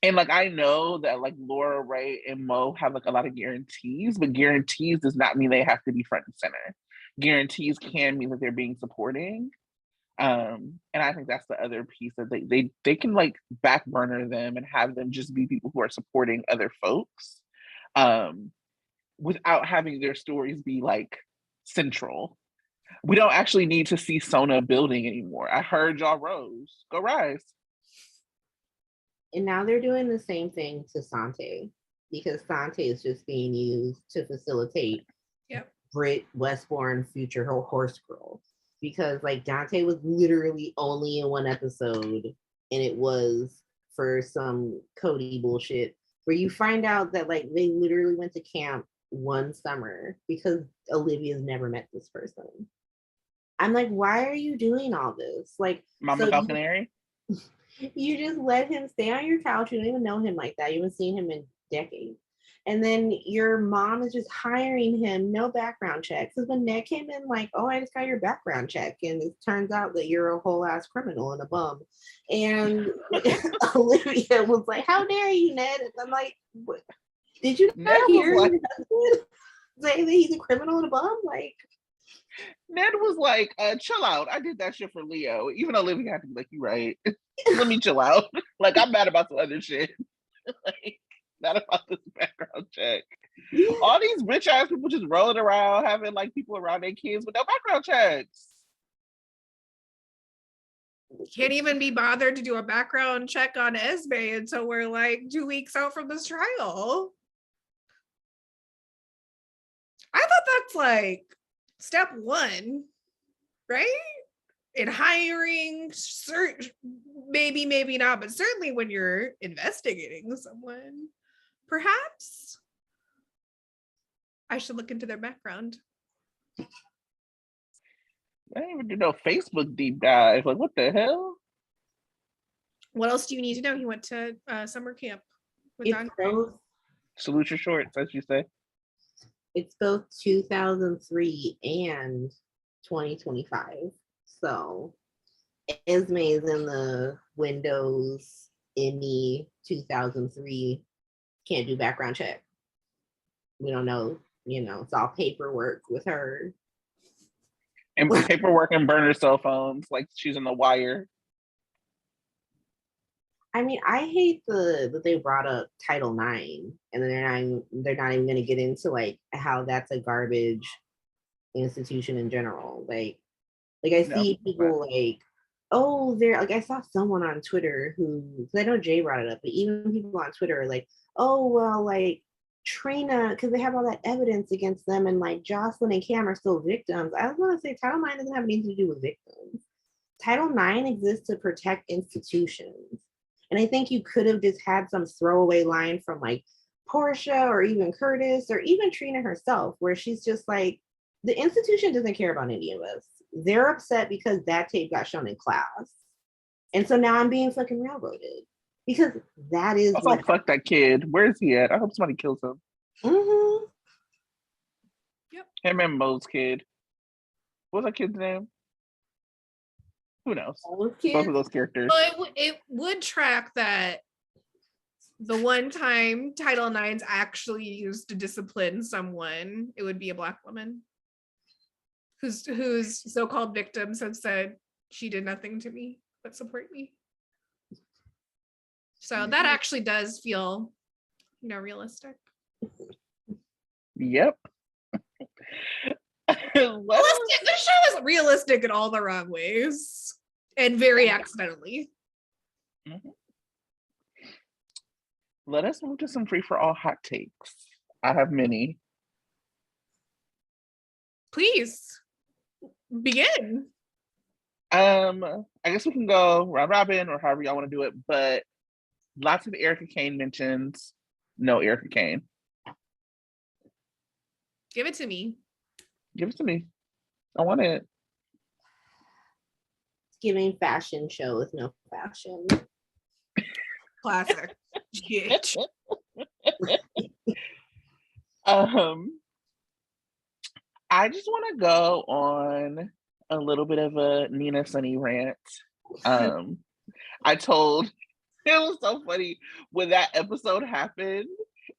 And like I know that like Laura, Ray, and Mo have like a lot of guarantees, but guarantees does not mean they have to be front and center. Guarantees can mean that they're being supporting. And I think that's the other piece that they can like back burner them and have them just be people who are supporting other folks without having their stories be like central. We don't actually need to see Sona building anymore. I heard y'all rose. Go rise. And now they're doing the same thing to Sante because Sante is just being used to facilitate Brit Westbourne future horse girl. Because like Dante was literally only in one episode and it was for some Cody bullshit where you find out that like they literally went to camp one summer because Olivia's never met this person. I'm like, why are you doing all this? Like Mama Falconeri? You just let him stay on your couch. You don't even know him like that. You haven't seen him in decades. And then your mom is just hiring him, no background check. Because when Ned came in, like, oh, I just got your background check. And it turns out that you're a whole ass criminal and a bum. And Olivia was like, how dare you, Ned? And I'm like, what? Did you not hear your husband say that he's a criminal and a bum? Like, Ned was like, chill out. I did that shit for Leo. Even Olivia had to be like, you right. Let me chill out. Like, I'm mad about some other shit. Like, not about this background check. All these rich ass people just rolling around having like people around their kids with no background checks. Can't even be bothered to do a background check on Esme until we're like 2 weeks out from this trial. I thought that's like step one, right? In hiring, maybe not, but certainly when you're investigating someone, perhaps I should look into their background. I didn't even do no Facebook deep dive. Like, what the hell? What else do you need to know? He went to summer camp with it's Andre. both, Salute your shorts, as you say. it's both 2003 and 2025. So Esme is in the Windows ME 2003. Can't do background check. We don't know, it's all paperwork with her. And paperwork and burner cell phones, like she's in The Wire. I mean, I hate that they brought up Title IX, and then they're not even going to get into like how that's a garbage institution in general. Like I see people like, oh, they're like, I saw someone on Twitter who, I know Jay brought it up, but even people on Twitter are like, oh, well, like Trina, because they have all that evidence against them, and like Jocelyn and Cam are still victims. I was going to say Title IX doesn't have anything to do with victims. Title IX exists to protect institutions. And I think you could have just had some throwaway line from like Portia or even Curtis or even Trina herself, where she's just like, the institution doesn't care about any of us. They're upset because that tape got shown in class. And so now I'm being fucking railroaded. Because that is Also, fuck that kid. Where is he at? I hope somebody kills him. Mm-hmm. Him and Mo's kid. What was that kid's name? Who knows? Both of those characters. Well, it would track that the one time Title IX's actually used to discipline someone, it would be a Black woman whose so-called victims have said she did nothing to me but support me. So that actually does feel, realistic. Yep. Realistic. The show is realistic in all the wrong ways and very accidentally. Mm-hmm. Let us move to some free-for-all hot takes. I have many. Please begin. I guess we can go round robin or however y'all want to do it, but lots of Erica Kane mentions. No Erica Kane. Give it to me. Give it to me. I want it. It's giving fashion show with no fashion. Classic. Bitch. I just want to go on a little bit of a Nina Sunny rant. I told it was so funny when that episode happened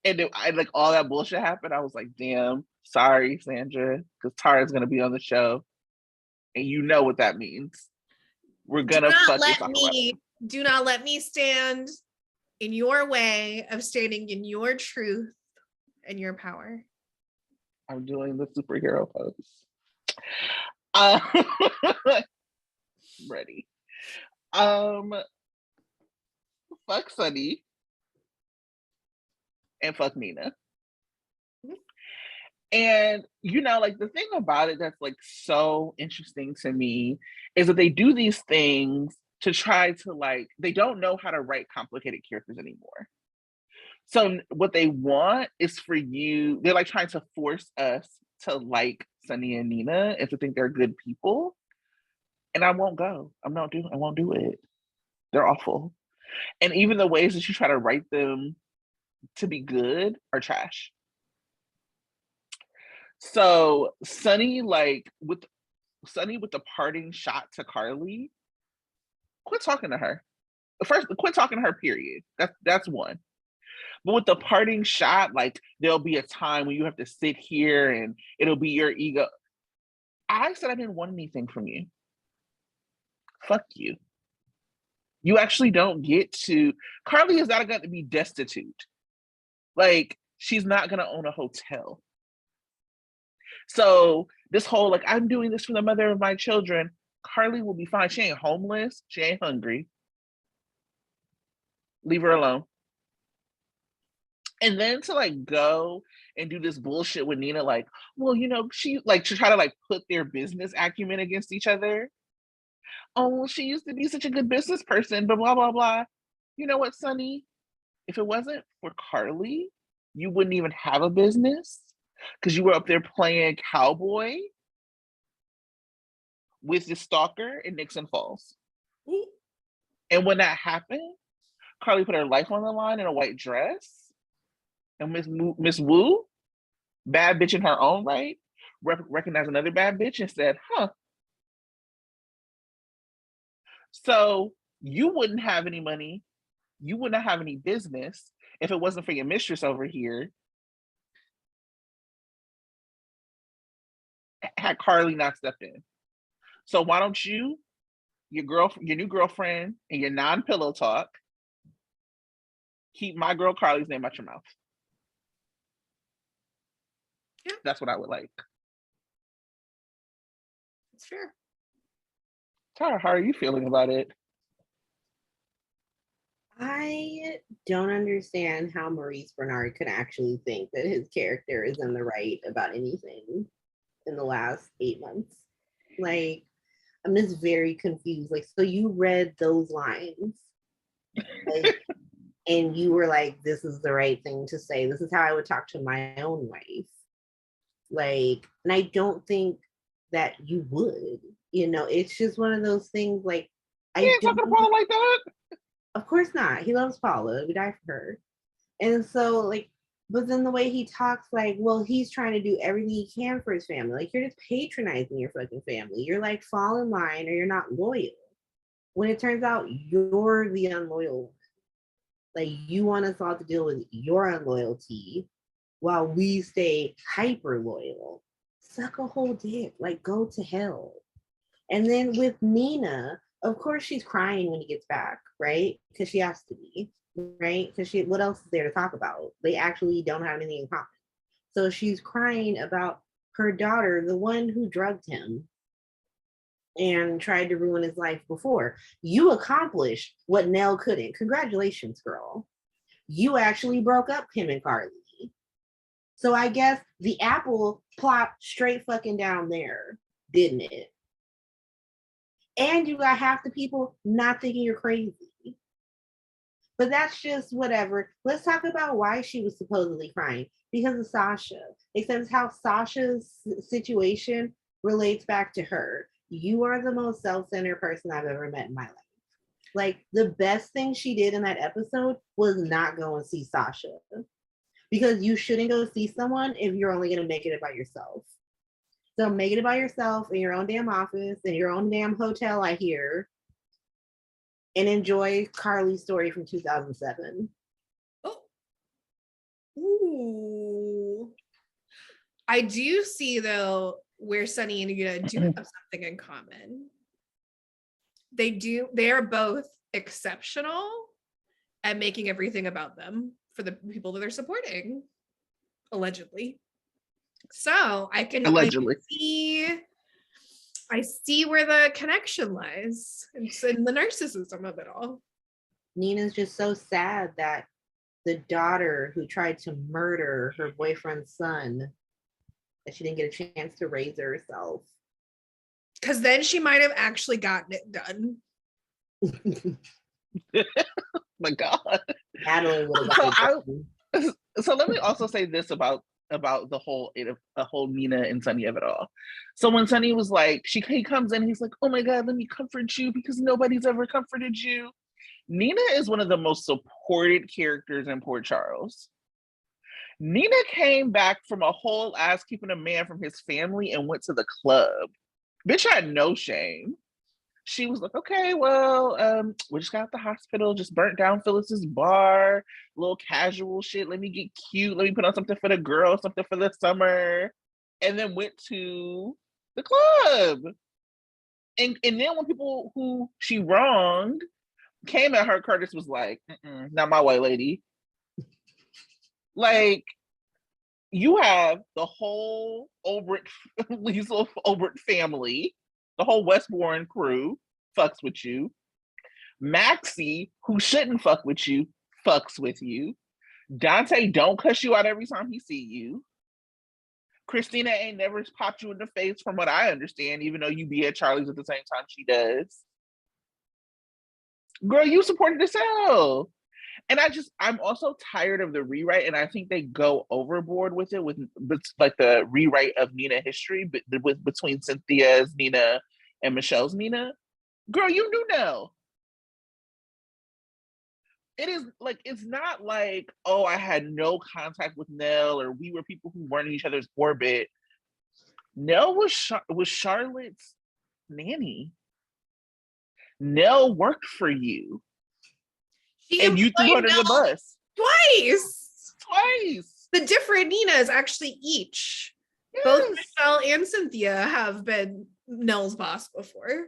and like all that bullshit happened. I was like, damn, sorry, Sandra, because Tara's gonna be on the show, and you know what that means. We're gonna do not let me stand in your way of standing in your truth and your power. I'm doing the superhero pose. Ready. Fuck Sunny. And fuck Nina. And like the thing about it that's like so interesting to me is that they do these things to try to like, they don't know how to write complicated characters anymore. So what they want is for you, they're like trying to force us to like Sunny and Nina and to think they're good people. And I won't go. I won't do it. They're awful. And even the ways that you try to write them to be good are trash. So Sunny, with the parting shot to Carly, quit talking to her. First, quit talking to her, period. That's one. But with the parting shot, like there'll be a time when you have to sit here and it'll be your ego. I said I didn't want anything from you. Fuck you. You actually don't get to. Carly is not going to be destitute. Like, she's not going to own a hotel. So this whole, like, I'm doing this for the mother of my children. Carly will be fine. She ain't homeless. She ain't hungry. Leave her alone. And then to like go and do this bullshit with Nina, like, well, she like to try to like put their business acumen against each other. Oh, well, she used to be such a good business person, but blah, blah, blah. You know what, Sunny? If it wasn't for Carly, you wouldn't even have a business because you were up there playing cowboy with the stalker in Nixon Falls. And when that happened, Carly put her life on the line in a white dress. And Miss Wu, bad bitch in her own right, recognized another bad bitch and said, huh. So you wouldn't have any money. You would not have any business if it wasn't for your mistress over here. Had Carly not stepped in. So why don't you, your new girlfriend, and your non-pillow talk, keep my girl Carly's name out your mouth? Yeah. That's what I would like. It's fair. Tara, how are you feeling about it? I don't understand how Maurice Bernard could actually think that his character is in the right about anything in the last 8 months. Like, I'm just very confused. Like, so you read those lines, like, and you were like, this is the right thing to say. This is how I would talk to my own wife. Like, and I don't think that you would, it's just one of those things. Like, I ain't talking about it like that. Of course not. He loves Paula. We die for her. And so, like, but then the way he talks, like, well, he's trying to do everything he can for his family. Like, you're just patronizing your fucking family. You're like, fall in line or you're not loyal. When it turns out you're the unloyal one. Like, you want us all to deal with your unloyalty while we stay hyper loyal. Suck a whole dick. Like, go to hell. And then with Nina, of course she's crying when he gets back, right? Because she has to be, right? Because what else is there to talk about? They actually don't have anything in common. So she's crying about her daughter, the one who drugged him and tried to ruin his life before. You accomplished what Nell couldn't. Congratulations, girl. You actually broke up him and Carly. So I guess the apple plopped straight fucking down there, didn't it? And you got half the people not thinking you're crazy. But that's just whatever. Let's talk about why she was supposedly crying. Because of Sasha. Except how Sasha's situation relates back to her. You are the most self-centered person I've ever met in my life. Like, the best thing she did in that episode was not go and see Sasha. Because you shouldn't go see someone if you're only going to make it about yourself. So make it about yourself in your own damn office, in your own damn hotel, I hear, and enjoy Carly's story from 2007. Oh. Ooh. I do see, though, where Sunny and Nina do have something in common. They are both exceptional at making everything about them for the people that they're supporting, allegedly. So Allegedly. I see where the connection lies. It's in the narcissism of it all. Nina's just so sad that the daughter who tried to murder her boyfriend's son, that she didn't get a chance to raise herself. Because then she might have actually gotten it done. My God. Madeline would have So let me also say this about the whole Nina and Sunny of it all. So when Sunny was like, he comes in, he's like, oh my God, let me comfort you because nobody's ever comforted you. Nina is one of the most supported characters in Port Charles. Nina came back from a whole ass keeping a man from his family and went to the club. Bitch had no shame. She was like, okay, well, we just got out the hospital, just burnt down Phyllis's bar, little casual shit. Let me get cute. Let me put on something for the girls, something for the summer. And then went to the club. And then when people who she wronged came at her, Curtis was like, not my white lady. Like, you have the whole Liesl Obert family, the whole Westbourne crew fucks with you. Maxie, who shouldn't fuck with you, fucks with you. Dante don't cuss you out every time he see you. Christina ain't never popped you in the face from what I understand, even though you be at Charlie's at the same time she does. Girl, you supported as hell. And I'm also tired of the rewrite, and I think they go overboard with it, with like the rewrite of Nina history, but between Cynthia's Nina and Michelle's Nina. Girl, you knew Nell. It is like, it's not like, oh, I had no contact with Nell, or we were people who weren't in each other's orbit. Nell was Charlotte's nanny. Nell worked for you. And you threw her under the bus. Twice. The different Ninas actually each. Yes. Both Michelle and Cynthia have been Nell's boss before.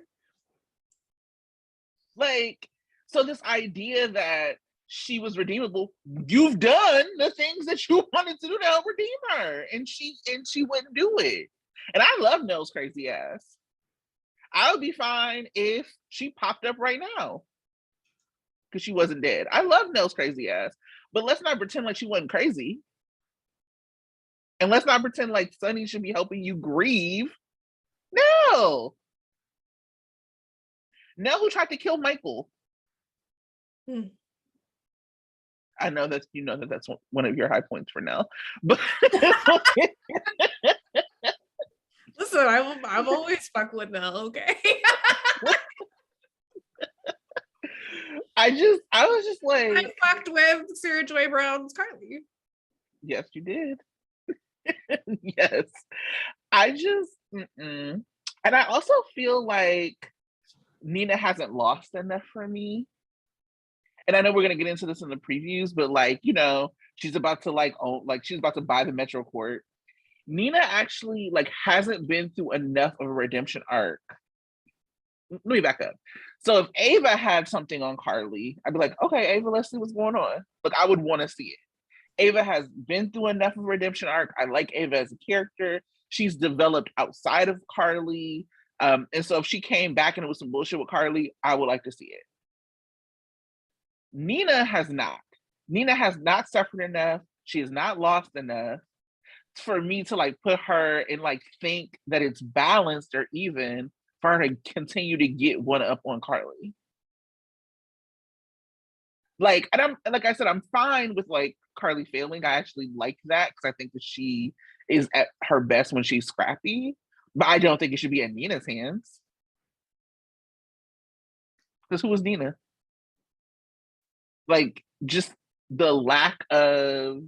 Like, so this idea that she was redeemable, you've done the things that you wanted to do to help redeem her. And she wouldn't do it. And I love Nell's crazy ass. I would be fine if she popped up right now, because she wasn't dead. I love Nell's crazy ass, but let's not pretend like she wasn't crazy. And let's not pretend like Sunny should be helping you grieve. No. Nell, who tried to kill Michael. I know that that's one of your high points for Nell, but listen, I've always fucked with Nell. Okay. I was just like, I fucked with Sarah Joy Brown's Carly. yes, you did. Yes. I just, and I also feel like Nina hasn't lost enough for me. And I know we're gonna get into this in the previews, but like, you know, she's about to like own, like she's about to buy the Metro Court. Nina actually like hasn't been through enough of a redemption arc. Let me back up. So if Ava had something on Carly, I'd be like, okay, Ava, let's see what's going on. Like I would want to see it. Ava has been through enough of a redemption arc. I like Ava as a character. She's developed outside of Carly. And so if she came back and it was some bullshit with Carly, I would like to see it. Nina has not. Nina has not suffered enough. She has not lost enough for me to like put her and like think that it's balanced or even for her to continue to get one up on Carly. Like, and I'm like I said, I'm fine with like Carly failing. I actually like that because I think that she is at her best when she's scrappy. But I don't think it should be in Nina's hands. Because who was Nina? Like, just the lack of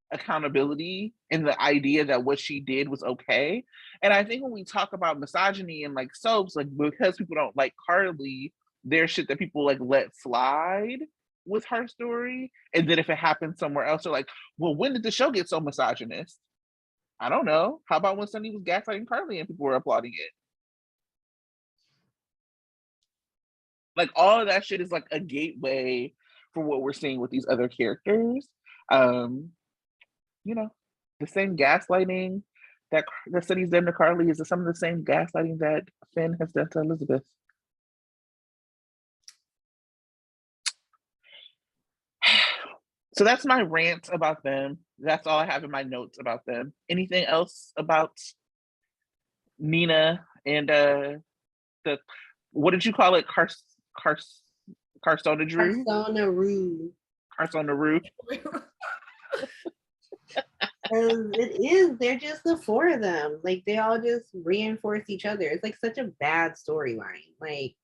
accountability and the idea that what she did was okay. And I think when we talk about misogyny and like soaps, like because people don't like Carly, there's shit that people like let slide with her story. And then if it happens somewhere else, they're like, well, when did the show get so misogynist? I don't know. How about when Sunny was gaslighting Carly and people were applauding it? Like all of that shit is like a gateway for what we're seeing with these other characters. You know, the same gaslighting that Sunny's done to Carly is some of the same gaslighting that Finn has done to Elizabeth. So that's my rant about them. That's all I have in my notes about them. Anything else about Nina and the what did you call it? CarSoNaRew? CarSoNaRew. CarSoNaRew. It is. They're just the four of them. Like they all just reinforce each other. It's like such a bad storyline. Like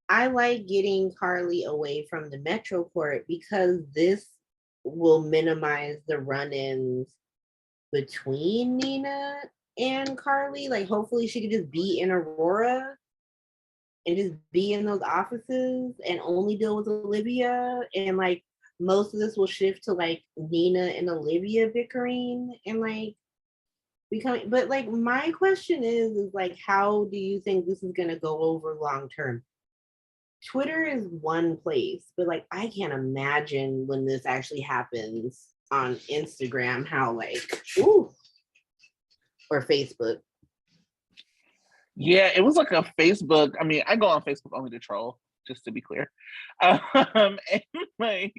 I like getting Carly away from the Metro Court because this will minimize the run-ins between Nina and Carly. Like hopefully she could just be in Aurora and just be in those offices and only deal with Olivia, and like most of this will shift to like Nina and Olivia bickering and like becoming, but like my question is like how do you think this is going to go over long term? Twitter is one place, but like I can't imagine when this actually happens on Instagram how like ooh, or Facebook. Yeah, it was like a Facebook. I mean, I go on Facebook only to troll, just to be clear. And like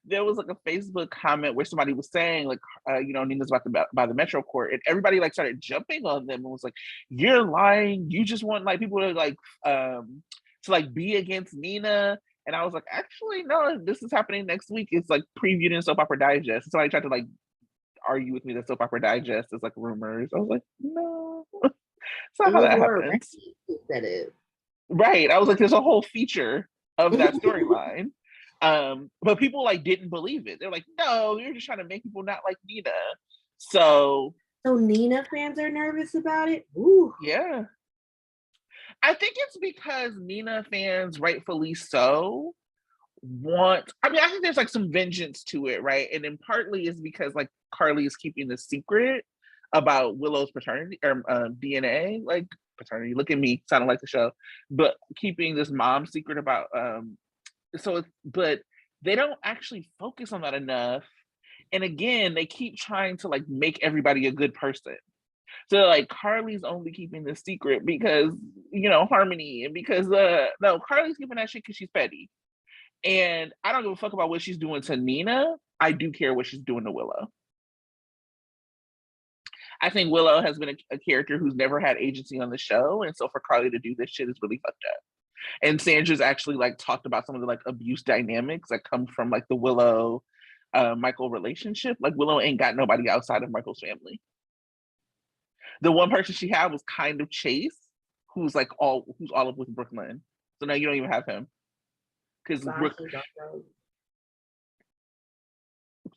there was like a Facebook comment where somebody was saying like, you know, Nina's about to buy the Metro Court, and everybody like started jumping on them and was like, "You're lying. You just want like people to like be against Nina." And I was like, actually, no, this is happening next week. It's like previewed in Soap Opera Digest. Somebody tried to like argue with me that Soap Opera Digest is like rumors. I was like, no. It's not how that happens. Said it. Right. I was like, there's a whole feature of that storyline. But people like didn't believe it. They're like, no, you're just trying to make people not like Nina. So Nina fans are nervous about it. Ooh. Yeah. I think it's because Nina fans, rightfully so, I think there's like some vengeance to it, right? And then partly is because like Carly is keeping the secret about Willow's paternity or DNA, like paternity. Look at me, sounding like the show, but keeping this mom secret about but they don't actually focus on that enough. And again, they keep trying to like make everybody a good person. So like Carly's only keeping the secret because you know Harmony, and because no, Carly's keeping that shit because she's petty. And I don't give a fuck about what she's doing to Nina. I do care what she's doing to Willow. I think Willow has been a character who's never had agency on the show. And so for Carly to do this shit is really fucked up. And Sandra's actually like talked about some of the like abuse dynamics that come from like the Willow Michael relationship. Like Willow ain't got nobody outside of Michael's family. The one person she had was kind of Chase, who's all up with Brooklyn. So now you don't even have him. because Sasha's on drugs.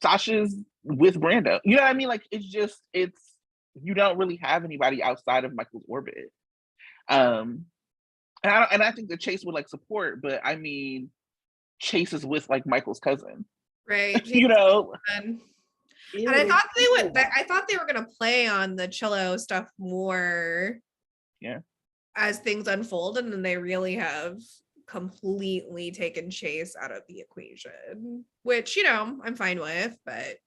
Sasha's with Brando. You know what I mean? Like it's you don't really have anybody outside of Michael's orbit. And I think that Chase would like support, but I mean, Chase is with like Michael's cousin, right? you know. And Yeah, I thought they would. I thought they were gonna play on the cello stuff more. Yeah. As things unfold, and then they really have completely taken Chase out of the equation, which I'm fine with, but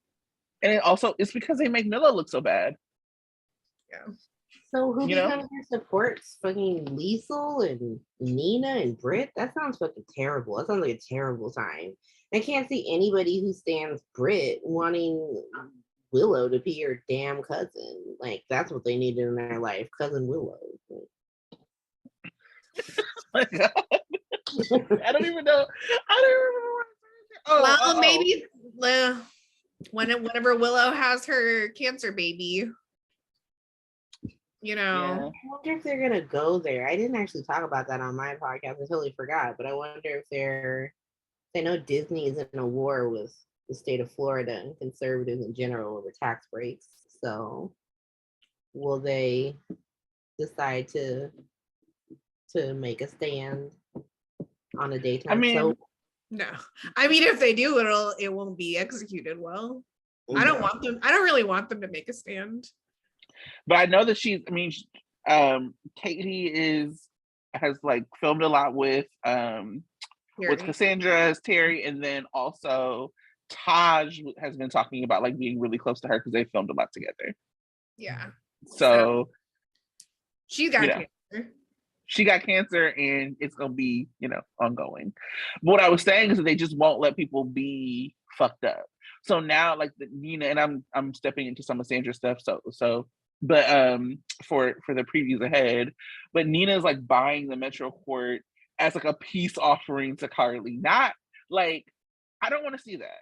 And it also it's because they make Mila look so bad. yeah. So who You know? becomes your supports? Fucking Liesel and Nina and Britt? That sounds fucking terrible. That sounds like a terrible time. I can't see anybody who stands Britt wanting Willow to be your damn cousin. Like that's what they needed in their life, cousin Willow. My God. I don't even know. I don't remember what I said. Maybe whenever Willow has her cancer baby, Yeah. I wonder if they're gonna go there. I didn't actually talk about that on my podcast. I totally forgot, but I wonder if I know Disney is in a war with the state of Florida and conservatives in general over tax breaks. So will they decide to make a stand on a daytime soap? no. I mean, if they do, it won't be executed well. I don't want them. I don't really want them to make a stand. But I know that Katie has like filmed a lot with Cassandra as Terry, and then also Taj has been talking about like being really close to her because they filmed a lot together. Yeah. So she got cancer. She got cancer, and it's gonna be ongoing. But what I was saying is that they just won't let people be fucked up. So now, like Nina, and I'm stepping into some of Sandra's stuff. But for the previews ahead, but Nina's like buying the Metro Court as like a peace offering to Carly. Not like, I don't want to see that.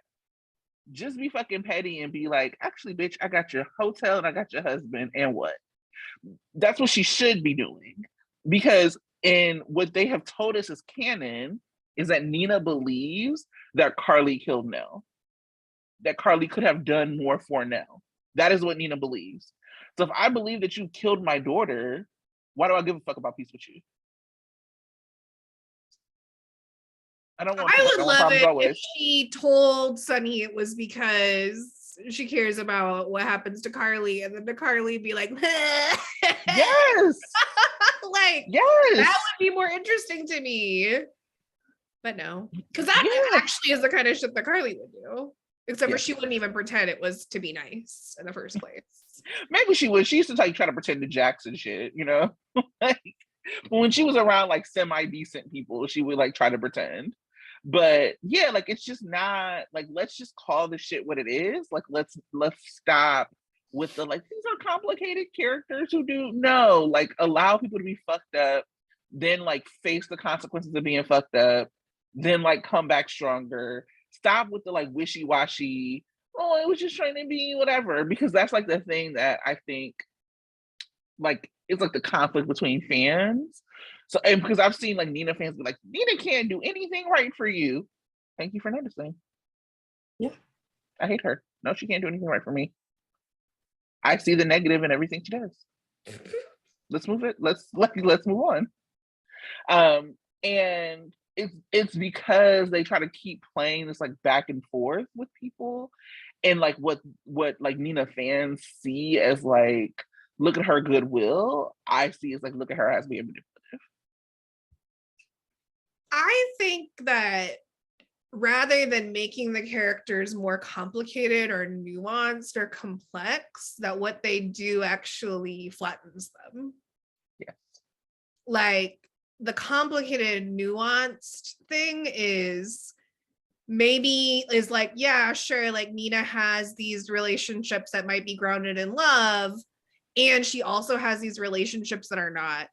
Just be fucking petty and be like, actually, bitch, I got your hotel and I got your husband, and what? That's what she should be doing. Because in what they have told us is canon is that Nina believes that Carly killed Nell. That Carly could have done more for Nell. That is what Nina believes. So if I believe that you killed my daughter, why do I give a fuck about peace with you? I would love it if she told Sonny it was because she cares about what happens to Carly, and then to Carly be like, yes, like yes, that would be more interesting to me. But no, because that actually is the kind of shit that Carly would do. Except for she wouldn't even pretend it was to be nice in the first place. Maybe she would. She used to try to pretend to Jackson shit, like when she was around like semi-decent people, she would like try to pretend. But yeah, like it's just not like, let's just call the shit what it is. Like let's stop with the like, these are complicated characters who do no, like allow people to be fucked up, then like face the consequences of being fucked up, then like come back stronger. Stop with the like wishy-washy, oh, it was just trying to be whatever, because that's like the thing that I think like it's like the conflict between fans. So, and because I've seen like Nina fans be like, Nina can't do anything right for you. Thank you for noticing. Yeah. I hate her. No, she can't do anything right for me. I see the negative in everything she does. Let's move it. Let's move on. And it's because they try to keep playing this like back and forth with people, and like what like Nina fans see as like, look at her goodwill, I see as like, look at her as being manipulative. I think that rather than making the characters more complicated or nuanced or complex, that what they do actually flattens them. Yes. Like the complicated, nuanced thing is like, yeah, sure, like Nina has these relationships that might be grounded in love, and she also has these relationships that are not,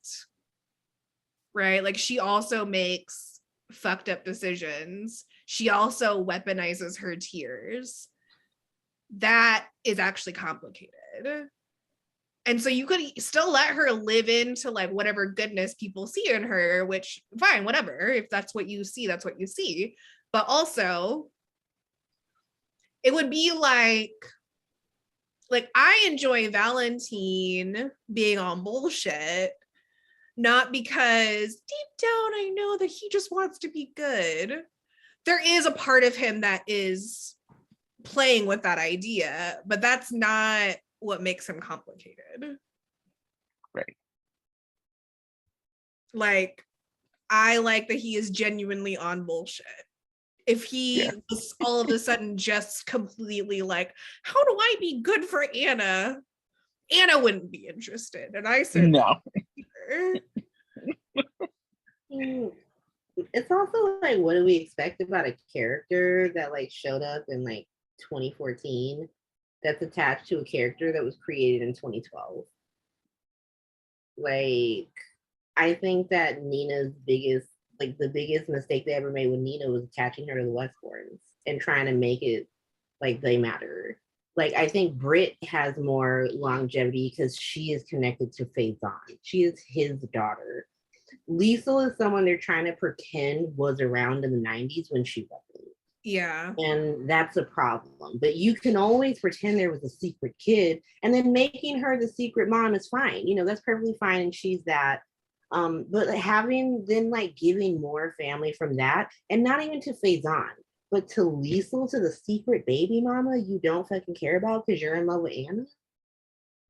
right? Like she also makes fucked up decisions. She also weaponizes her tears. That is actually complicated. And so you could still let her live into like whatever goodness people see in her, which fine, whatever. If that's what you see, that's what you see. But also, it would be like I enjoy Valentine being on bullshit, not because deep down I know that he just wants to be good. There is a part of him that is playing with that idea, but that's not what makes him complicated. Right. Like, I like that he is genuinely on bullshit. If he was all of a sudden just completely like, how do I be good for Anna? Anna wouldn't be interested. And I said, no. It's also like, what do we expect about a character that like showed up in like 2014 that's attached to a character that was created in 2012? Like, I think that Nina's the biggest mistake they ever made with Nina was attaching her to the Westbournes and trying to make it like they matter. Like, I think Britt has more longevity because she is connected to Faison. She is his daughter. Liesl is someone they're trying to pretend was around in the 90s when she wasn't. Yeah. And that's a problem. But you can always pretend there was a secret kid, and then making her the secret mom is fine. You know, that's perfectly fine. And she's that. But having then like giving more family from that, and not even to Faison, but to Liesl, to the secret baby mama you don't fucking care about because you're in love with Anna?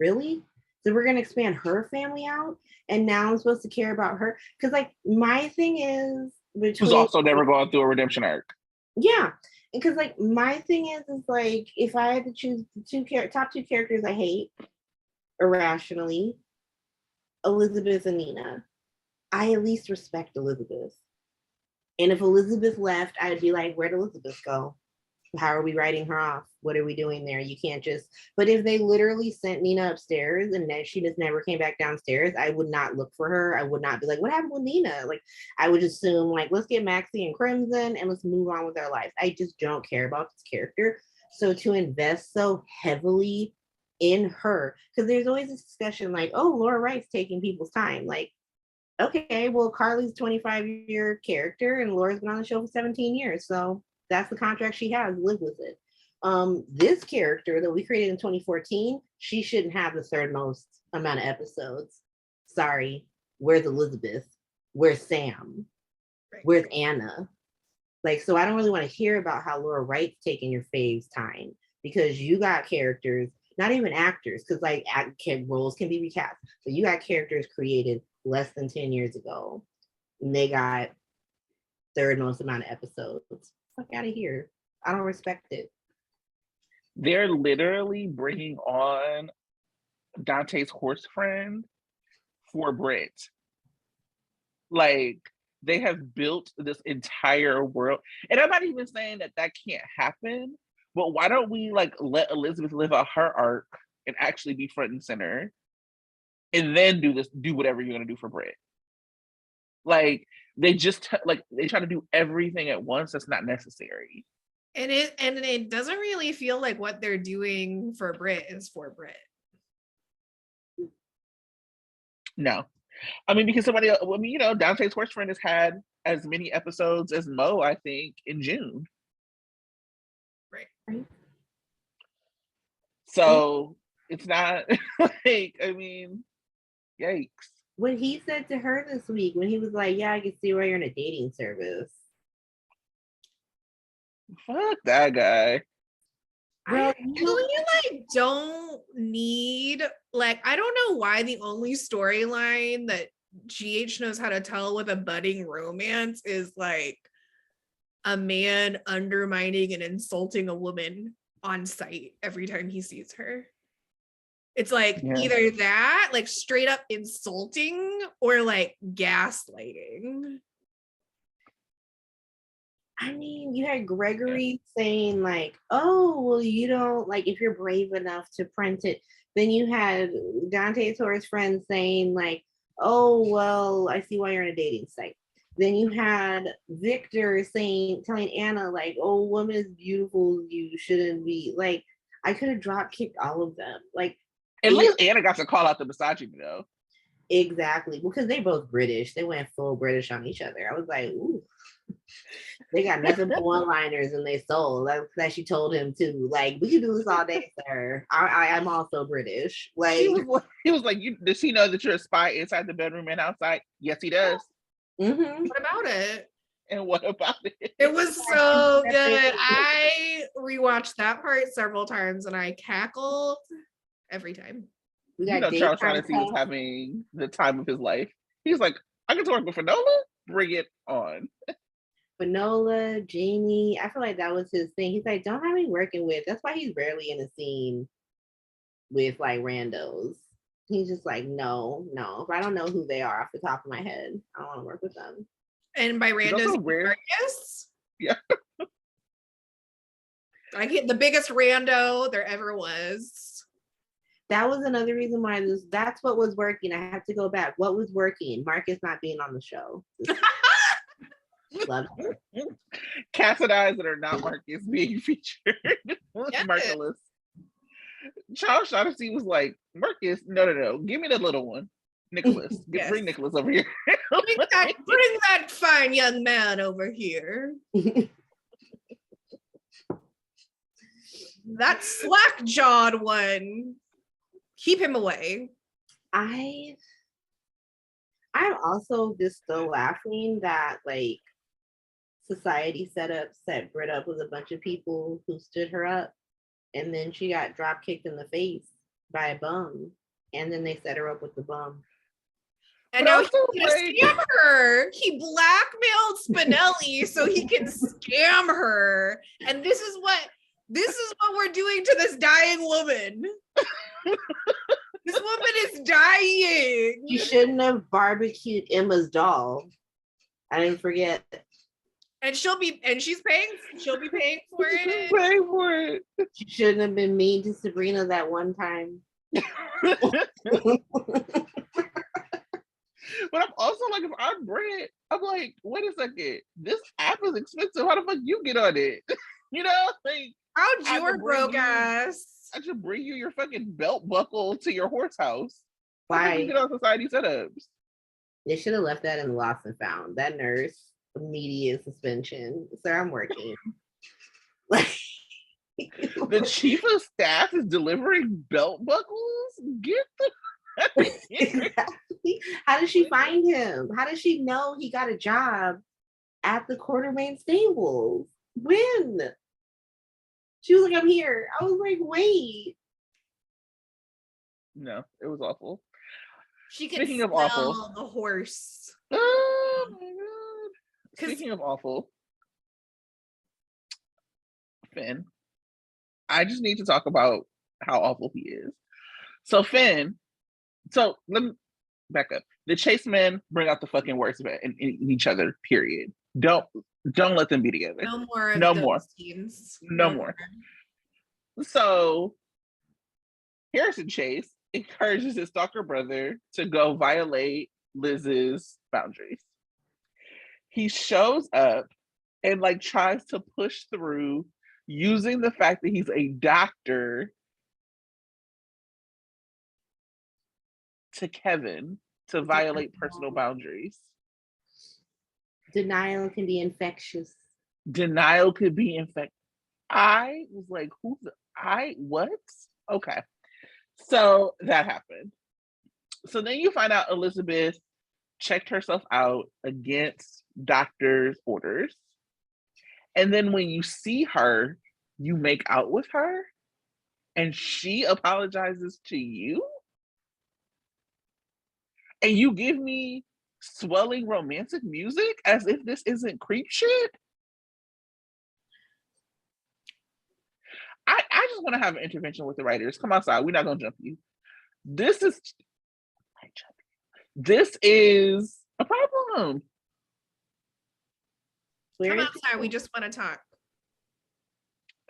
Really? So we're gonna expand her family out, and now I'm supposed to care about her? Because like my thing is between Who's also never going through a redemption arc. Yeah, because like my thing is like if I had to choose the top two characters I hate irrationally, Elizabeth and Nina. I at least respect Elizabeth. And if Elizabeth left, I'd be like, where'd Elizabeth go? How are we writing her off? What are we doing there? You can't just, but if they literally sent Nina upstairs and then she just never came back downstairs, I would not look for her. I would not be like, what happened with Nina? Like, I would assume, like, let's get Maxie and Crimson and let's move on with our lives. I just don't care about this character. So to invest so heavily in her, because there's always this discussion like, oh, Laura Wright's taking people's time. Like, okay, well, Carly's 25-year character and Laura's been on the show for 17 years. So that's the contract she has. Live with it. This character that we created in 2014, she shouldn't have the third most amount of episodes. Sorry. Where's Elizabeth? Where's Sam? Where's Anna? Like, so I don't really want to hear about how Laura Wright's taking your fave's time, because you got characters, not even actors, because like roles can be recast. But you got characters created less than 10 years ago, and they got third most amount of episodes. Fuck out of here. I don't respect it. They're literally bringing on Dante's horse friend for Brit. Like, they have built this entire world. And I'm not even saying that that can't happen, but why don't we like let Elizabeth live out her arc and actually be front and center, and then do whatever you're going to do for Brit. Like, they just they try to do everything at once. That's not necessary. And it doesn't really feel like what they're doing for Brit is for Brit. No. I mean, because somebody else, I mean, you know, Dante's horse friend has had as many episodes as Mo, I think, in June. Right. So it's not like, I mean, yikes. What he said to her this week when he was like, yeah, I can see why you're in a dating service. Fuck that guy. I really like don't need, like, I don't know why the only storyline that GH knows how to tell with a budding romance is like a man undermining and insulting a woman on site every time he sees her. It's like either that, like straight up insulting, or like gaslighting. I mean, you had Gregory saying like, oh, well, you don't, like, if you're brave enough to print it. Then you had Dante's horse friend saying like, oh, well, I see why you're on a dating site. Then you had Victor telling Anna like, oh, woman is beautiful, you shouldn't be, like, I could have drop kicked all of them. Like, At least Anna got to call out the misogyny though. Exactly, because they both British. They went full British on each other. I was like, ooh, they got nothing but one-liners in their soul. That she told him to, like, we can do this all day, sir. I'm also British. Like he was like, does he know that you're a spy inside the bedroom and outside? Yes, he does. Mm-hmm. What about it? And what about it? It was so good. I rewatched that part several times and I cackled every time. Charles Shaughnessy was having the time of his life. He's like, I get to work with Finola? Bring it on. Finola, Jeannie, I feel like that was his thing. He's like, don't have me working with. That's why he's rarely in a scene with like randos. He's just like, no. If I don't know who they are off the top of my head, I don't want to work with them. And by randos, Marcus? Yeah. I get the biggest rando there ever was. That was another reason why that's what was working. I have to go back. What was working? Marcus not being on the show. Love it. Cassidines that are not Marcus being featured. Yes. Marcellus. Charles Shaughnessy was like, Marcus, no. Give me the little one. Nicholas. Yes. Bring Nicholas over here. Bring that fine young man over here. That slack-jawed one. Keep him away. I'm also just still laughing that like society set Britt up with a bunch of people who stood her up, and then she got drop kicked in the face by a bum, and then they set her up with the bum. And now he's gonna scam her. He blackmailed Spinelli so he can scam her. And this is what we're doing to this dying woman. This woman is dying. You shouldn't have barbecued Emma's doll. I didn't forget. And she'll be paying for it. Paying for it. She shouldn't have been mean to Sprina that one time. But I'm also like, if I'm Brett, I'm like, wait a second, this app is expensive. How the fuck you get on it? Like, how'd your broke ass? I should bring you your fucking belt buckle to your horse house. Why? You get on society setups. They should have left that in the lost and found. That nurse, immediate suspension. Sir, I'm working. The chief of staff is delivering belt buckles? Get the Exactly. How did she find him? How did she know he got a job at the Quartermain stables? When? She was like, I'm here. I was like, wait. No, it was awful. She could Speaking smell of awful, the horse. Oh my god. Speaking of awful, Finn, I just need to talk about how awful he is. So Finn, so let me back up. The chase men bring out the fucking worst in each other, period. Don't let them be together. No more. No more. Scenes. No more. So Harrison Chase encourages his stalker brother to go violate Liz's boundaries. He shows up and like tries to push through using the fact that he's a doctor to Kevin to violate personal boundaries. Denial can be infectious. Denial could be infectious. I was like, what? Okay. So that happened. So then you find out Elizabeth checked herself out against doctor's orders. And then when you see her, you make out with her and she apologizes to you. And you give me swelling romantic music as if this isn't creep shit. I just want to have an intervention with the writers. Come outside. We're not going to jump you. This is a problem. Come outside. We just want to talk.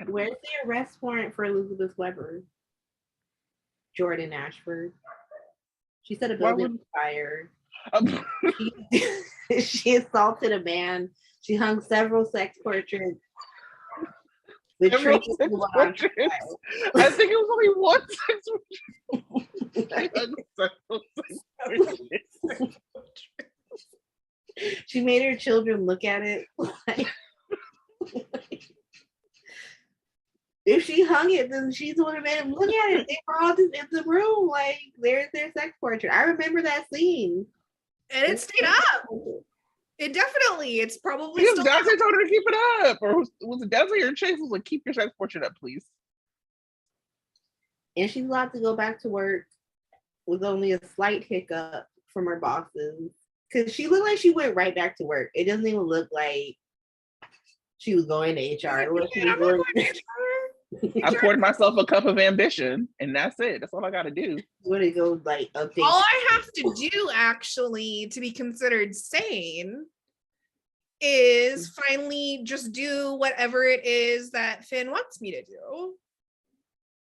Where's the arrest warrant for Elizabeth Weber? Jordan Ashford. She set a building on fire. She assaulted a man. She hung several sex portraits. I think it was only one sex portrait. She made her children look at it like, if she hung it, then she's the one who made them look at it. They were all just in the room, like there's their sex portrait. I remember that scene. And it stayed up. It definitely, it's probably because still Dante told her to keep it up. Or was it Dante or Chase was like, keep your sex portrait up, please. And she's allowed to go back to work with only a slight hiccup from her bosses. Because she looked like she went right back to work. It doesn't even look like she was going to HR. I poured myself a cup of ambition, and that's it. That's all I got to do. Where to go, like, update. All I have to do, actually, to be considered sane is finally just do whatever it is that Finn wants me to do.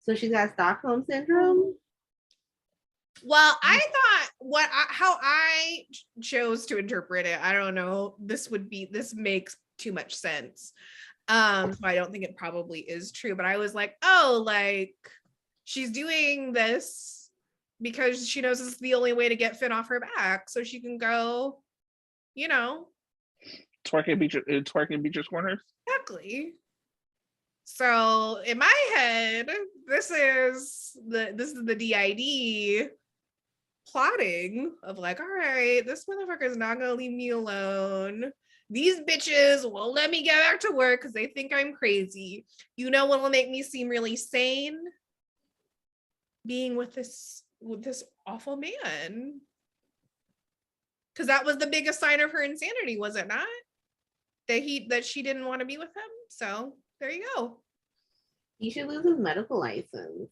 So she's got Stockholm syndrome? Well, I thought how I chose to interpret it, I don't know, this makes too much sense. So I don't think it probably is true, but I was like, oh, like she's doing this because she knows this is the only way to get Finn off her back, so she can go, twerk and beat your corners. Exactly. So in my head, this is the DID plotting of like, all right, this motherfucker is not gonna leave me alone. These bitches won't let me get back to work because they think I'm crazy. You know what will make me seem really sane? Being with this awful man. Because that was the biggest sign of her insanity, was it not? That she didn't want to be with him. So there you go. He should lose his medical license.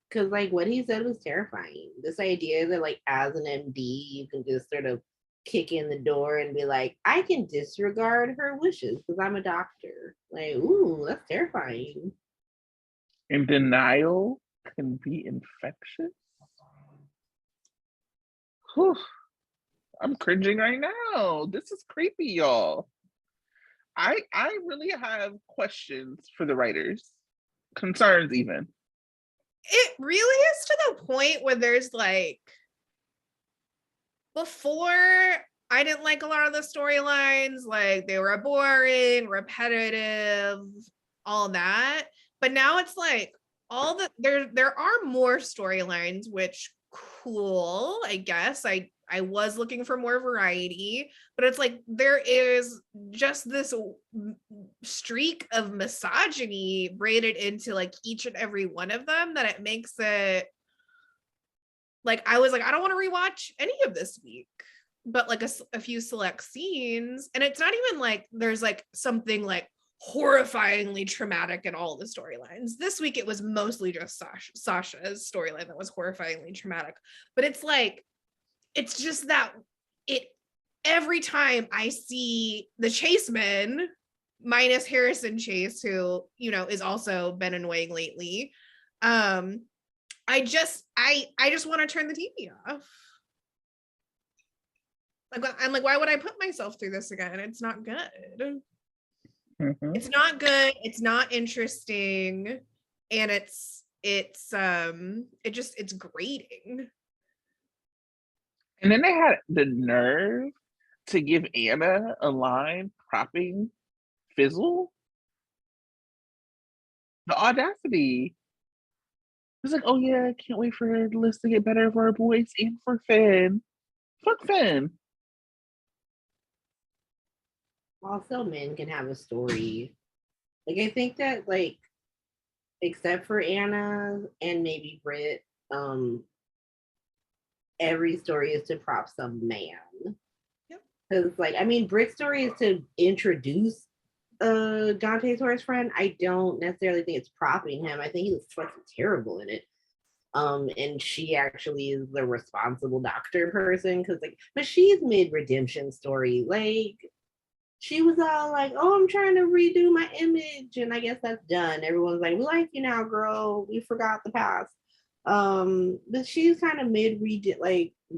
Because like what he said was terrifying. This idea that like as an MD, you can just sort of kick in the door and be like, I can disregard her wishes because I'm a doctor. Like, ooh, that's terrifying. And denial can be infectious. Whew. I'm cringing right now. This is creepy, y'all. I really have questions for the writers. Concerns even. It really is to the point where there's like, before I didn't like a lot of the storylines, like they were boring, repetitive, all that. But now it's like there are more storylines, which cool, I guess. I was looking for more variety, but it's like there is just this streak of misogyny braided into like each and every one of them that it makes it like, I was like, I don't want to rewatch any of this week, but like a few select scenes. And it's not even like there's like something like horrifyingly traumatic in all the storylines. This week, it was mostly just Sasha's storyline that was horrifyingly traumatic. But it's like, it's just that every time I see the Chaseman, minus Harrison Chase, who, is also been annoying lately, I just want to turn the TV off. Like, I'm like, why would I put myself through this again? It's not good. Mm-hmm. It's not good. It's not interesting, and it's grating. And then they had the nerve to give Anna a line propping Fizzle. The audacity. It's like, oh yeah, I can't wait for the list to get better for our boys and for Finn. Fuck Finn. Also, men can have a story. Like, I think that, like, except for Anna and maybe Britt, every story is to prop some man. Yep. Because, like, I mean, Britt's story is to introduce Dante to his friend. I don't necessarily think it's propping him. I think he was fucking terrible in it. And she actually is the responsible doctor person, because like, but she's mid-redemption story. Like, she was all like, oh, I'm trying to redo my image, and I guess that's done. Everyone's like, we like you now, girl. We forgot the past. But she's kind of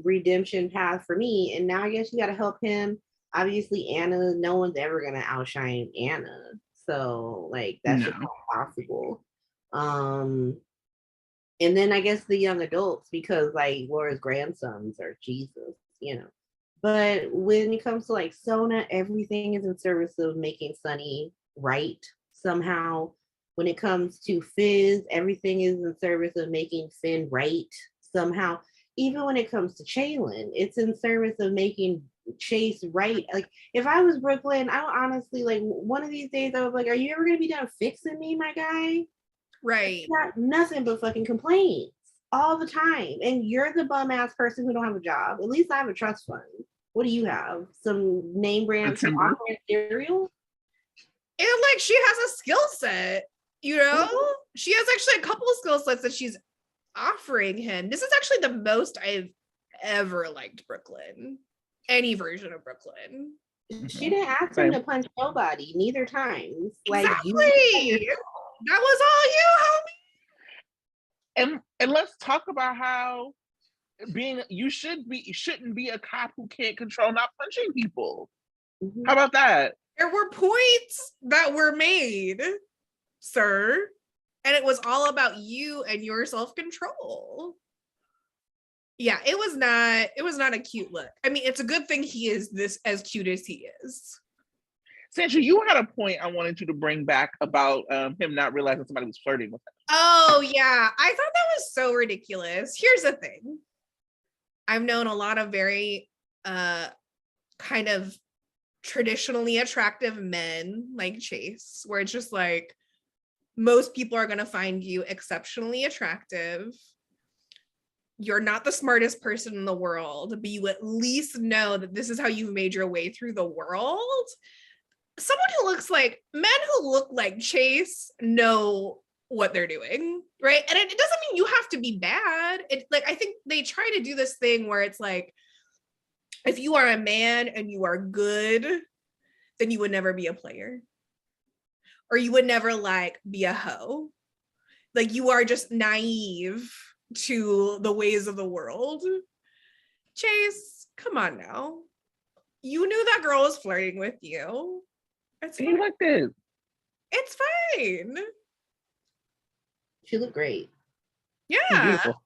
redemption path for me, and now I guess you got to help him. Obviously, Anna, no one's ever gonna outshine Anna, so like that's just not possible. And then I guess the young adults, because like Laura's grandsons are Jesus, But when it comes to like Sona, everything is in service of making Sunny right somehow. When it comes to Fizz, everything is in service of making Finn right somehow. Even when it comes to Chaylin, it's in service of making Chase right. Like if I was Brooklyn, I would honestly like one of these days I was like, are you ever gonna be done fixing me, my guy? Right. Got nothing but fucking complaints all the time. And you're the bum ass person who don't have a job. At least I have a trust fund. What do you have? Some name brand, some off-brand cereal? And like she has a skill set, She has actually a couple of skill sets that she's offering him. This is actually the most I've ever liked Brooklyn. Any version of Brooklyn. She didn't ask him to punch nobody, neither times. Exactly. That was all you, homie. And let's talk about how you shouldn't be a cop who can't control not punching people. Mm-hmm. How about that? There were points that were made, sir, and it was all about you and your self-control. Yeah, it was not a cute look. I mean, it's a good thing he is this as cute as he is. Sandra, you had a point I wanted you to bring back about him not realizing somebody was flirting with him. Oh, yeah. I thought that was so ridiculous. Here's the thing. I've known a lot of very kind of traditionally attractive men like Chase, where it's just like, most people are going to find you exceptionally attractive. You're not the smartest person in the world, but you at least know that this is how you've made your way through the world. Someone who looks like, men who look like Chase know what they're doing, right? And it doesn't mean you have to be bad. I think they try to do this thing where it's like, if you are a man and you are good, then you would never be a player. Or you would never be a hoe. Like you are just naive to the ways of the world. Chase, come on now. You knew that girl was flirting with you. It's fine. Like this. It's fine. She looked great. Yeah. Beautiful.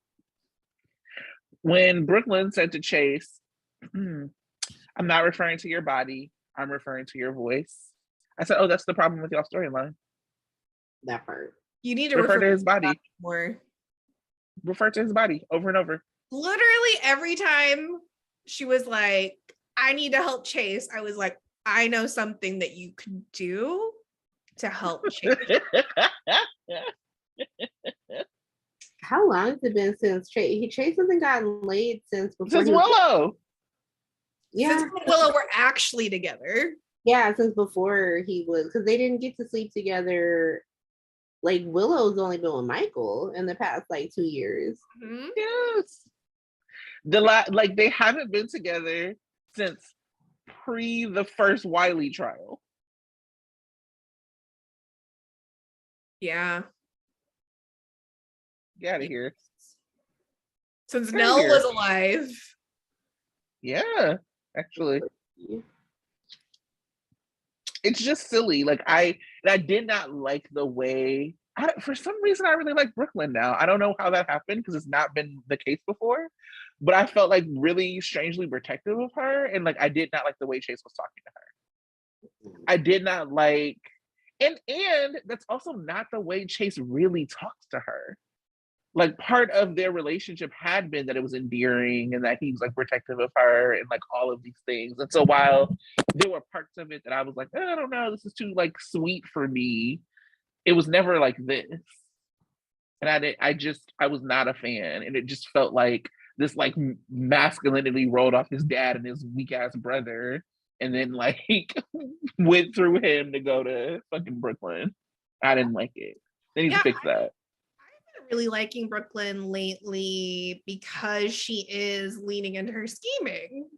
When Brooklyn said to Chase, I'm not referring to your body, I'm referring to your voice. I said, oh, that's the problem with y'all storyline. That part. You need to refer to his body more. Refer to his body over and over. Literally every time she was like, I need to help Chase, I was like, I know something that you could do to help Chase. How long has it been since Chase hasn't gotten laid since before? Since Willow. Yeah. Since Willow were actually together. Yeah, since before he was, because they didn't get to sleep together. Like Willow's only been with Michael in the past 2 years. Mm-hmm. Yes. They haven't been together since pre the first Wiley trial. Yeah. Get out of here. Since Nell was alive. Yeah, actually. It's just silly. I did not like the way, for some reason I really like Brooklyn now. I don't know how that happened because it's not been the case before, but I felt really strangely protective of her, and I did not like the way Chase was talking to her. I did not like, and that's also not the way Chase really talks to her. Part of their relationship had been that it was endearing and that he was protective of her and all of these things. And so while there were parts of it that I was like, I don't know, this is too sweet for me, it was never like this. And I was not a fan. And it just felt like this masculinity rolled off his dad and his weak ass brother, and then went through him to go to fucking Brooklyn. I didn't like it. They need to fix that. Really liking Brooklyn lately because she is leaning into her scheming.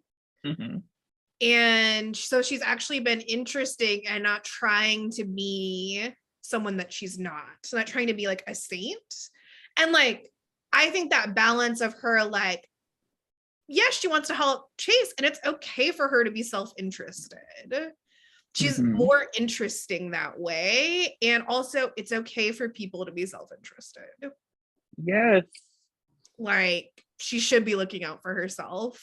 Mm-hmm. And so she's actually been interesting and not trying to be someone that she's not. So not trying to be a saint. And I think that balance of her, yes, she wants to help Chase, and it's okay for her to be self-interested. She's more interesting that way. And also it's okay for people to be self-interested. Yes. Like, she should be looking out for herself.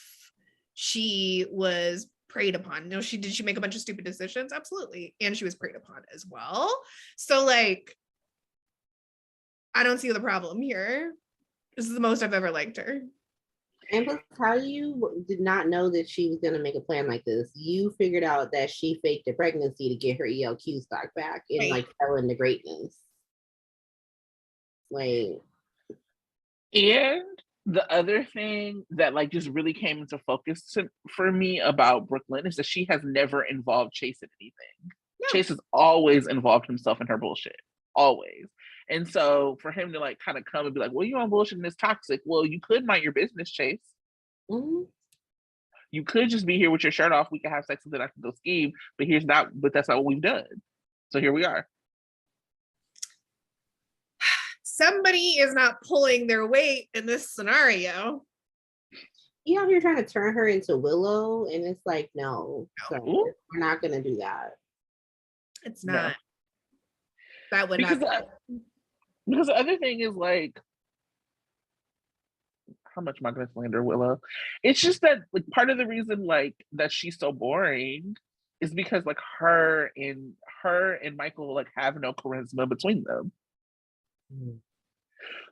She was preyed upon. No, did she make a bunch of stupid decisions? Absolutely. And she was preyed upon as well. So like, I don't see the problem here. This is the most I've ever liked her. And plus, how you did not know that she was going to make a plan like this? You figured out that she faked a pregnancy to get her ELQ stock back and like fell into greatness. Like, and the other thing that like just really came into focus for me about Brooklyn is that she has never involved Chase in anything. No. Chase has always involved himself in her bullshit, always. And so for him to like kind of come and be like, well, you on bullshit and it's toxic. Well, you could mind your business, Chase. Mm-hmm. You could just be here with your shirt off. We can have sex and then I can go scheme. But that's not what we've done. So here we are. Somebody is not pulling their weight in this scenario. You know, you're trying to turn her into Willow, and it's like, no, so we're not going to do that. It's not. No. That would because not. Because the other thing is like, how much am I going to slander Willow? It's just that like part of the reason like that she's so boring is because like her and Michael like have no charisma between them. Mm.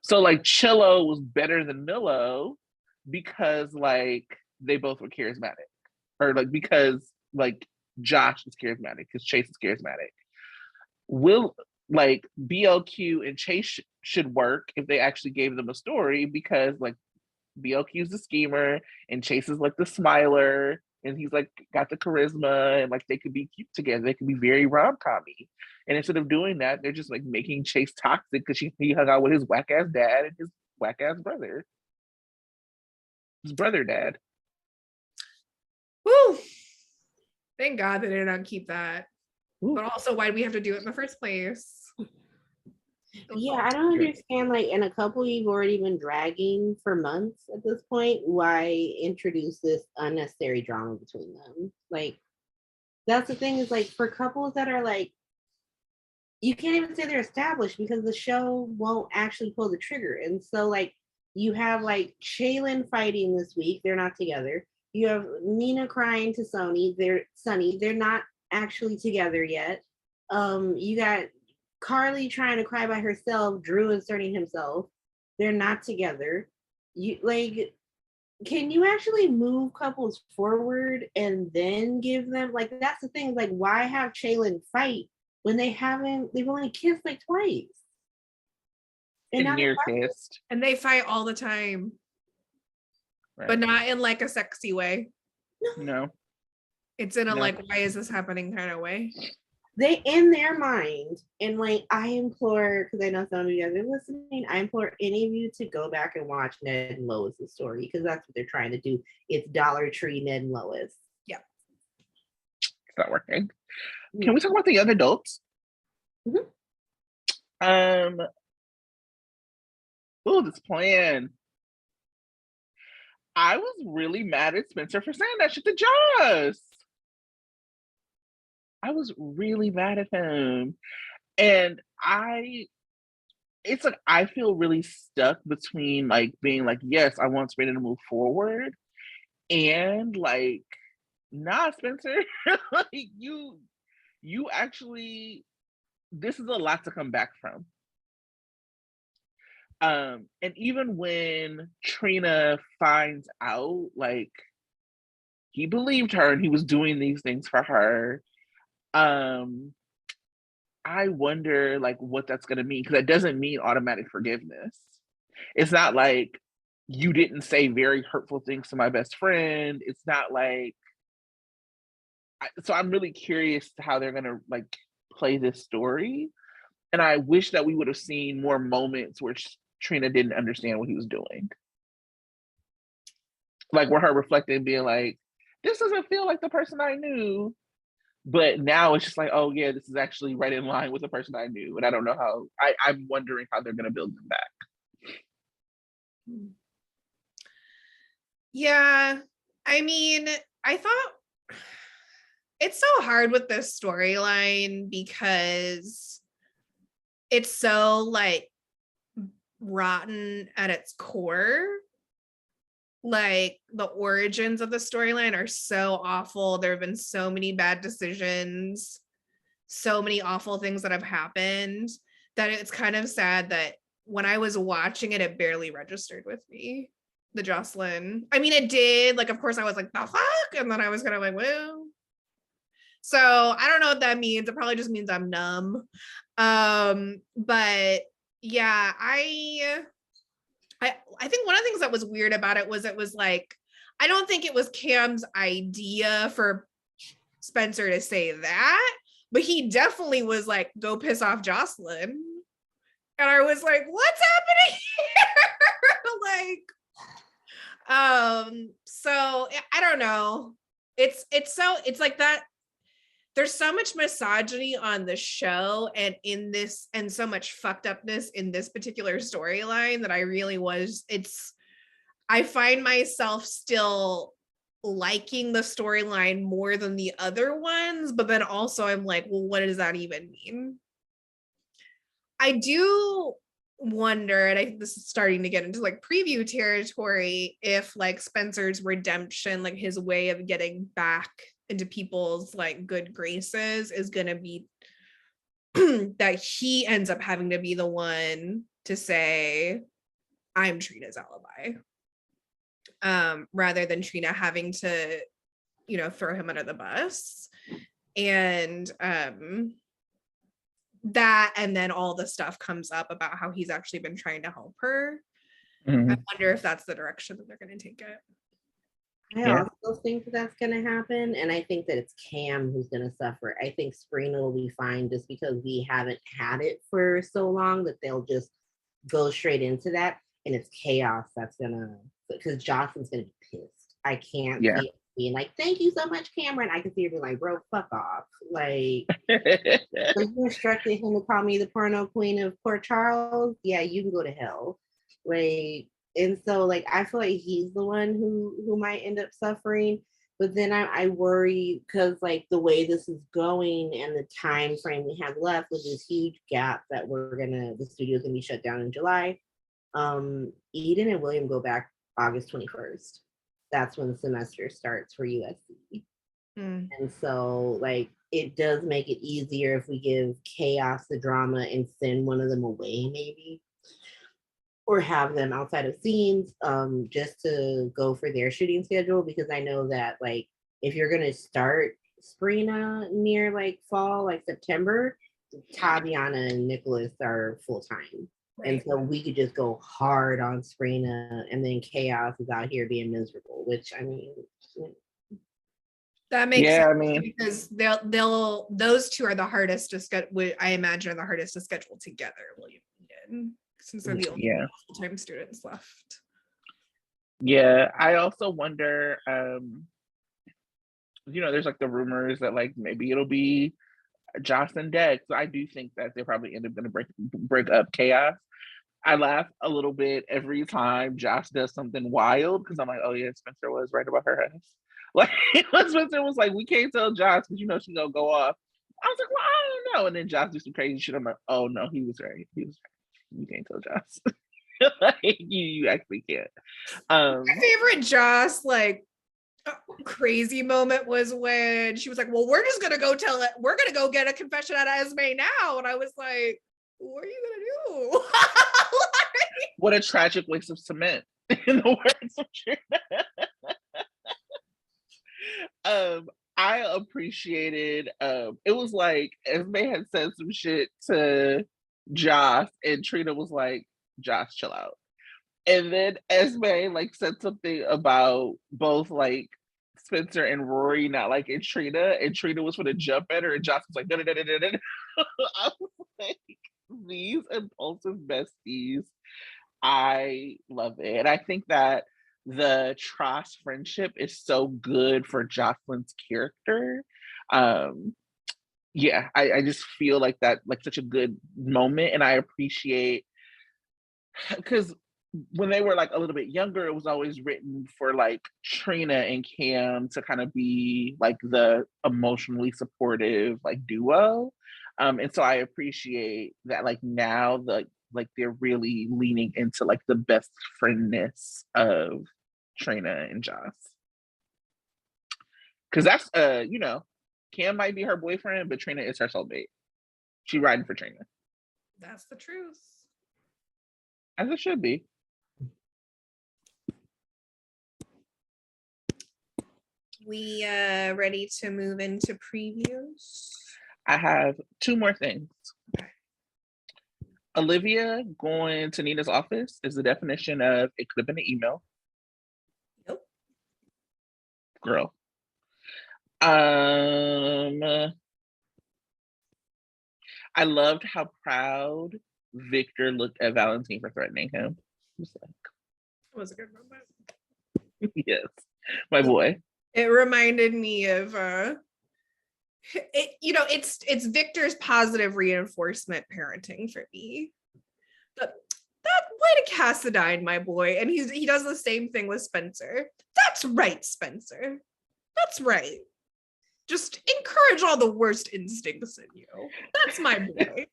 So like Chillo was better than Millo because like they both were charismatic, or like because like Josh is charismatic because Chase is charismatic. Like BLQ and Chase should work if they actually gave them a story, because like BLQ is the schemer and Chase is like the smiler and he's like got the charisma, and like they could be cute together. They could be very rom-com-y. And instead of doing that, they're just like making Chase toxic because he hung out with his whack ass dad and his whack ass brother. His brother dad. Woo! Thank God they did not keep that. Ooh. But also, why do we have to do it in the first place? Yeah, I don't understand. Like, in a couple you've already been dragging for months at this point, why introduce this unnecessary drama between them? Like, that's the thing, is like for couples that are like, you can't even say they're established because the show won't actually pull the trigger. And so like you have like Shaylin fighting this week, they're not together. You have Nina crying to Sonny, they're not actually together yet. You got Carly trying to cry by herself, Drew inserting himself. They're not together. You like, can you actually move couples forward and then give them, like, that's the thing, like, why have Shaylin fight when they've only kissed like twice? And near kissed. And they fight all the time. Right. But not in like a sexy way. No. It's in a like, why is this happening kind of way. They, in their mind, and like, I implore, because I know some of you guys are listening, I implore any of you to go back and watch Ned and Lois' story, because that's what they're trying to do. It's Dollar Tree Ned and Lois. Yeah. It's not working. Can we talk about the young adults? Mm-hmm. This plan. I was really mad at Spencer for saying that shit to Joss. I was really mad at him. And it's like, I feel really stuck between like being like, yes, I want Sprina to move forward. And like, nah, Spencer, like you actually, this is a lot to come back from. And even when Trina finds out, like, he believed her and he was doing these things for her. I wonder like what that's gonna mean, because that doesn't mean automatic forgiveness. It's not like you didn't say very hurtful things to my best friend. It's not like, so I'm really curious how they're gonna like play this story. And I wish that we would have seen more moments where Trina didn't understand what he was doing. Like where her reflecting and being like, this doesn't feel like the person I knew. But now it's just like, oh yeah, this is actually right in line with the person I knew. And I don't know how, I'm wondering how they're going to build them back. Yeah. I mean, I thought it's so hard with this storyline because it's so like rotten at its core. Like the origins of the storyline are so awful. There have been so many bad decisions, so many awful things that have happened, that it's kind of sad that when I was watching it, it barely registered with me. The Jocelyn. I mean, it did. Like, of course, I was like, the fuck? And then I was kind of like, well. So I don't know what that means. It probably just means I'm numb. But yeah, I think one of the things that was weird about it was like, I don't think it was Cam's idea for Spencer to say that, but he definitely was like, go piss off Jocelyn. And I was like, what's happening here? So I don't know. It's like that. There's so much misogyny on the show and in this, and so much fucked upness in this particular storyline that I find myself still liking the storyline more than the other ones, but then also I'm like, well, what does that even mean? I do wonder, and I think this is starting to get into like preview territory, if like Spencer's redemption, like his way of getting back into people's like good graces, is gonna be that he ends up having to be the one to say, I'm Trina's alibi, rather than Trina having to, you know, throw him under the bus. And that, and then all the stuff comes up about how he's actually been trying to help her. Mhm. I wonder if that's the direction that they're going to take it. I also think that that's going to happen. And I think that it's Cam who's going to suffer. I think Sprina will be fine just because we haven't had it for so long that they'll just go straight into that. And it's chaos that's going to, because Jocelyn's going to be pissed. I can't see it being like, thank you so much, Cameron. I can see her being like, bro, fuck off. Like, so you instructed him to call me the porno queen of Port Charles? Yeah, you can go to hell. Like, and so like I feel like he's the one who might end up suffering. But then I worry because like the way this is going and the time frame we have left with this huge gap that the studio's gonna be shut down in July. Eden and William go back August 21st. That's when the semester starts for USC. And so like it does make it easier if we give chaos the drama and send one of them away maybe, or have them outside of scenes, just to go for their shooting schedule, because I know that like if you're gonna start Sprina near like fall, like September, Taviana and Nicholas are full-time. Right. And so we could just go hard on Sprina, and then Chaos is out here being miserable, which I mean, that makes sense. I mean, because they'll those two are the hardest to schedule. I imagine are the hardest to schedule together, William and Eden, since they're the only full-time students left. Yeah, I also wonder, you know, there's like the rumors that like maybe it'll be Joss and Dex. So I do think that they probably end up going to break up Chaos. I laugh a little bit every time Josh does something wild because I'm like, oh yeah, Spencer was right about her ass. Like Spencer was like, we can't tell Josh because you know she's gonna go off. I was like, well, I don't know. And then Josh do some crazy shit. I'm like, oh no, he was right. He was right. You can't tell Josh. Like you actually can't. My favorite Joss like crazy moment was when she was like, well, we're just gonna go tell it, we're gonna go get a confession out of Esme now. And I was like, what are you gonna do? Like, what a tragic waste of cement, in the words of Trina. I appreciated it was like Esme had said some shit to Josh and Trina was like, Josh, chill out. And then Esme like said something about both like Spencer and Rory not liking Trina, and Trina was for to jump at her, and Josh was like, da, da, da, da, da, da. I was like, these impulsive besties, I love it. And I think that the Tross friendship is so good for Jocelyn's character. Yeah, I just feel like that, like such a good moment, and I appreciate because when they were like a little bit younger, it was always written for like Trina and Cam to kind of be like the emotionally supportive like duo. And so I appreciate that like now like they're really leaning into like the best friendness of Trina and Joss. Because that's you know, Cam might be her boyfriend, but Trina is her soulmate. She riding for Trina. That's the truth. As it should be. We ready to move into previews? I have two more things. Olivia going to Nina's office is the definition of it could have been an email. Yep. Girl. I loved how proud Victor looked at Valentine for threatening him. He was like, It was a good moment. yes, my boy. It reminded me of it's Victor's positive reinforcement parenting for me. But that way to Cassadine, my boy. And he does the same thing with Spencer. That's right, Spencer. That's right. Just encourage all the worst instincts in you. That's my boy.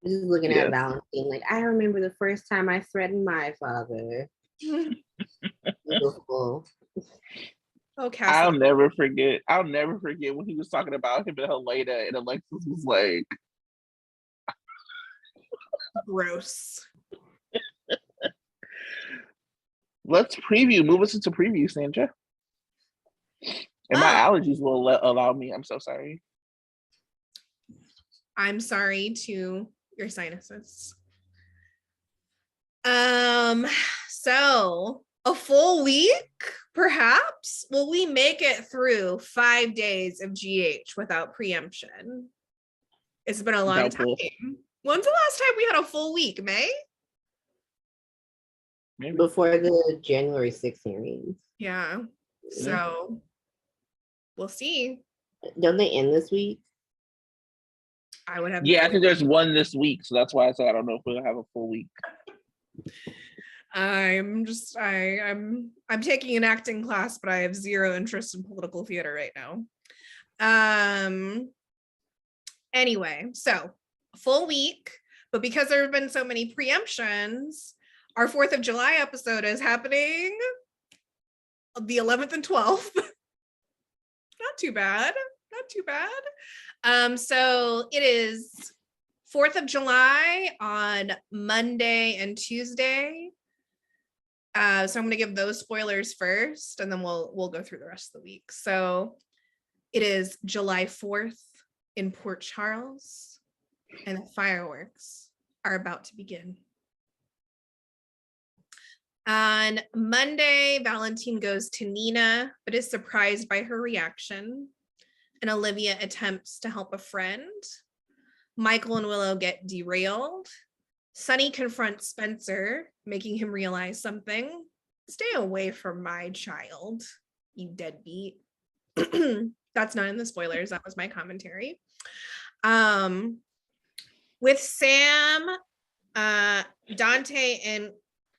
Just looking at Valentine, like, I remember the first time I threatened my father. Beautiful. Okay. I'll never forget when he was talking about him and Helena, and Alexis was like, gross. let's move us into preview, Sandra. And my allergies will allow me. I'm so sorry. I'm sorry to your sinuses. So a full week, perhaps? Will we make it through 5 days of GH without preemption? It's been a long time. When's the last time we had a full week, May? Maybe. Before the January 6th hearings. Yeah. So we'll see. Don't they end this week? I would have. Yeah, I think there's one this week, so that's why I said I don't know if we'll have a full week. I'm taking an acting class, but I have zero interest in political theater right now. Anyway, so full week, but because there have been so many preemptions, our 4th of July episode is happening the 11th and 12th. Not too bad. So it is 4th of July on Monday and Tuesday. So I'm going to give those spoilers first, and then we'll go through the rest of the week. So it is July 4th in Port Charles, and the fireworks are about to begin. On Monday, Valentine goes to Nina, but is surprised by her reaction. And Olivia attempts to help a friend. Michael and Willow get derailed. Sunny confronts Spencer, making him realize something. Stay away from my child, you deadbeat. That's not in the spoilers. That was my commentary. With Sam, Dante, and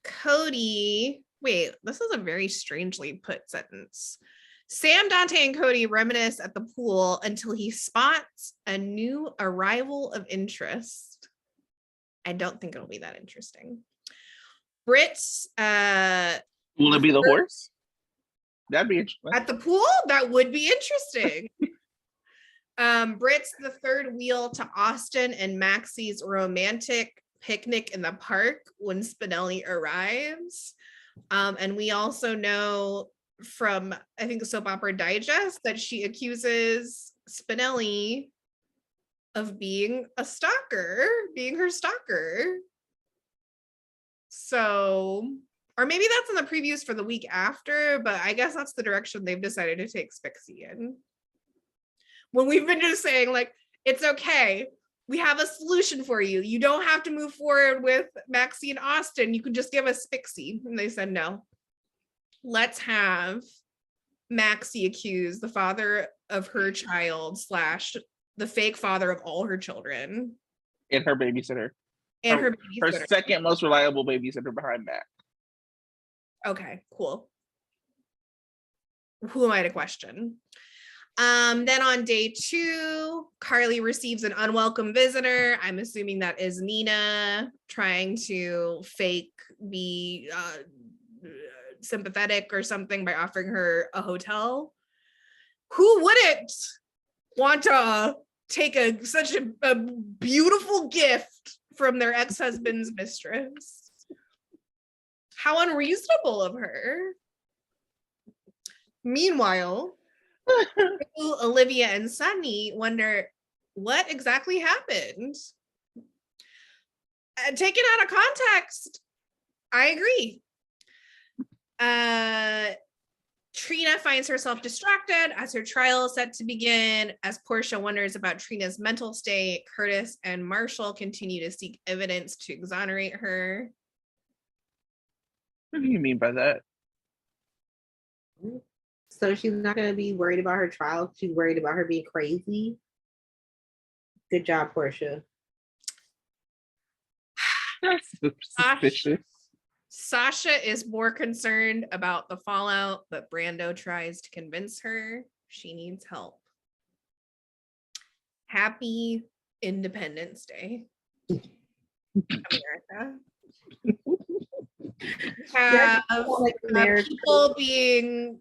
Cody. Wait, this is a very strangely put sentence. Sam, Dante, and Cody reminisce at the pool until he spots a new arrival of interest. I don't think it'll be that interesting. Britt's will it be the horse? That'd be interesting. At the pool? That would be interesting. Britt's the third wheel to Austin and Maxie's romantic picnic in the park when Spinelli arrives. And we also know from, I think, Soap Opera Digest that she accuses Spinelli of being her stalker. So, or maybe that's in the previews for the week after, but I guess that's the direction they've decided to take Spixie in. When we've been just saying, like, it's okay. We have a solution for you. You don't have to move forward with Maxie and Austin. You can just give us Spixie. And they said, no. Let's have Maxie accuse the father of her child / the fake father of all her children. And her babysitter. Her second most reliable babysitter behind Mac. Okay, cool. Who am I to question? Then on day 2, Carly receives an unwelcome visitor. I'm assuming that is Nina trying to fake be sympathetic or something by offering her a hotel. Who wouldn't want to take such a beautiful gift from their ex-husband's mistress? How unreasonable of her. Meanwhile, Olivia and Sunny wonder what exactly happened. Taken out of context, I agree. Trina finds herself distracted as her trial is set to begin. As Portia wonders about Trina's mental state, Curtis and Marshall continue to seek evidence to exonerate her. What do you mean by that? So she's not going to be worried about her trial. She's worried about her being crazy. Good job, Portia. That's suspicious. Sasha is more concerned about the fallout, but Brando tries to convince her she needs help. Happy Independence Day, America. Have people being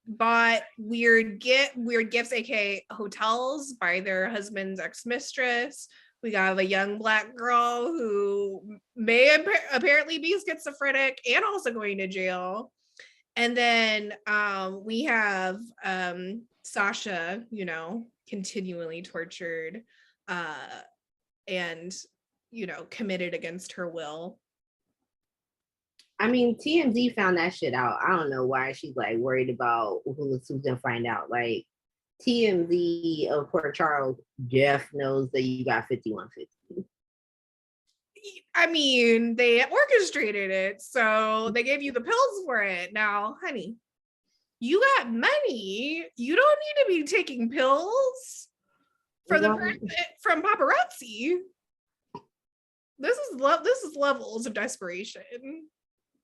bought weird gifts, aka hotels, by their husband's ex-mistress. We got a young Black girl who may apparently be schizophrenic and also going to jail. And then we have Sasha, continually tortured and, committed against her will. I mean, TMZ found that shit out. I don't know why she's like worried about who's gonna find out. Like, TMZ of Port Charles, Jeff knows that you got 5150. I mean, they orchestrated it, so they gave you the pills for it. Now, honey, you got money. You don't need to be taking pills for from paparazzi. This is levels of desperation.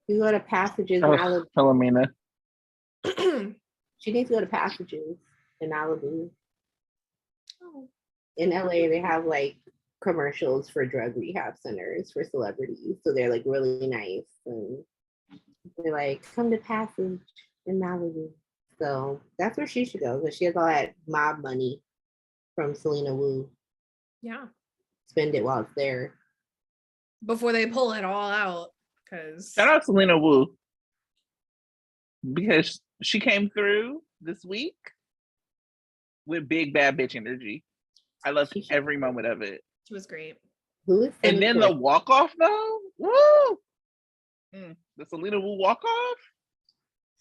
You go to Passages in Malibu. Philomena. She needs to go to Passages in Malibu. Oh. In LA, they have like commercials for drug rehab centers for celebrities. So they're like really nice. And they're like, come to Passage in Malibu. So that's where she should go, because she has all that mob money from Selena Wu. Yeah. Spend it while it's there. Before they pull it all out. Shout out Selena Wu, because she came through this week with big bad bitch energy. I loved every moment of it. She was great. Who is and then the walk off though? Woo! The Selena Wu walk off.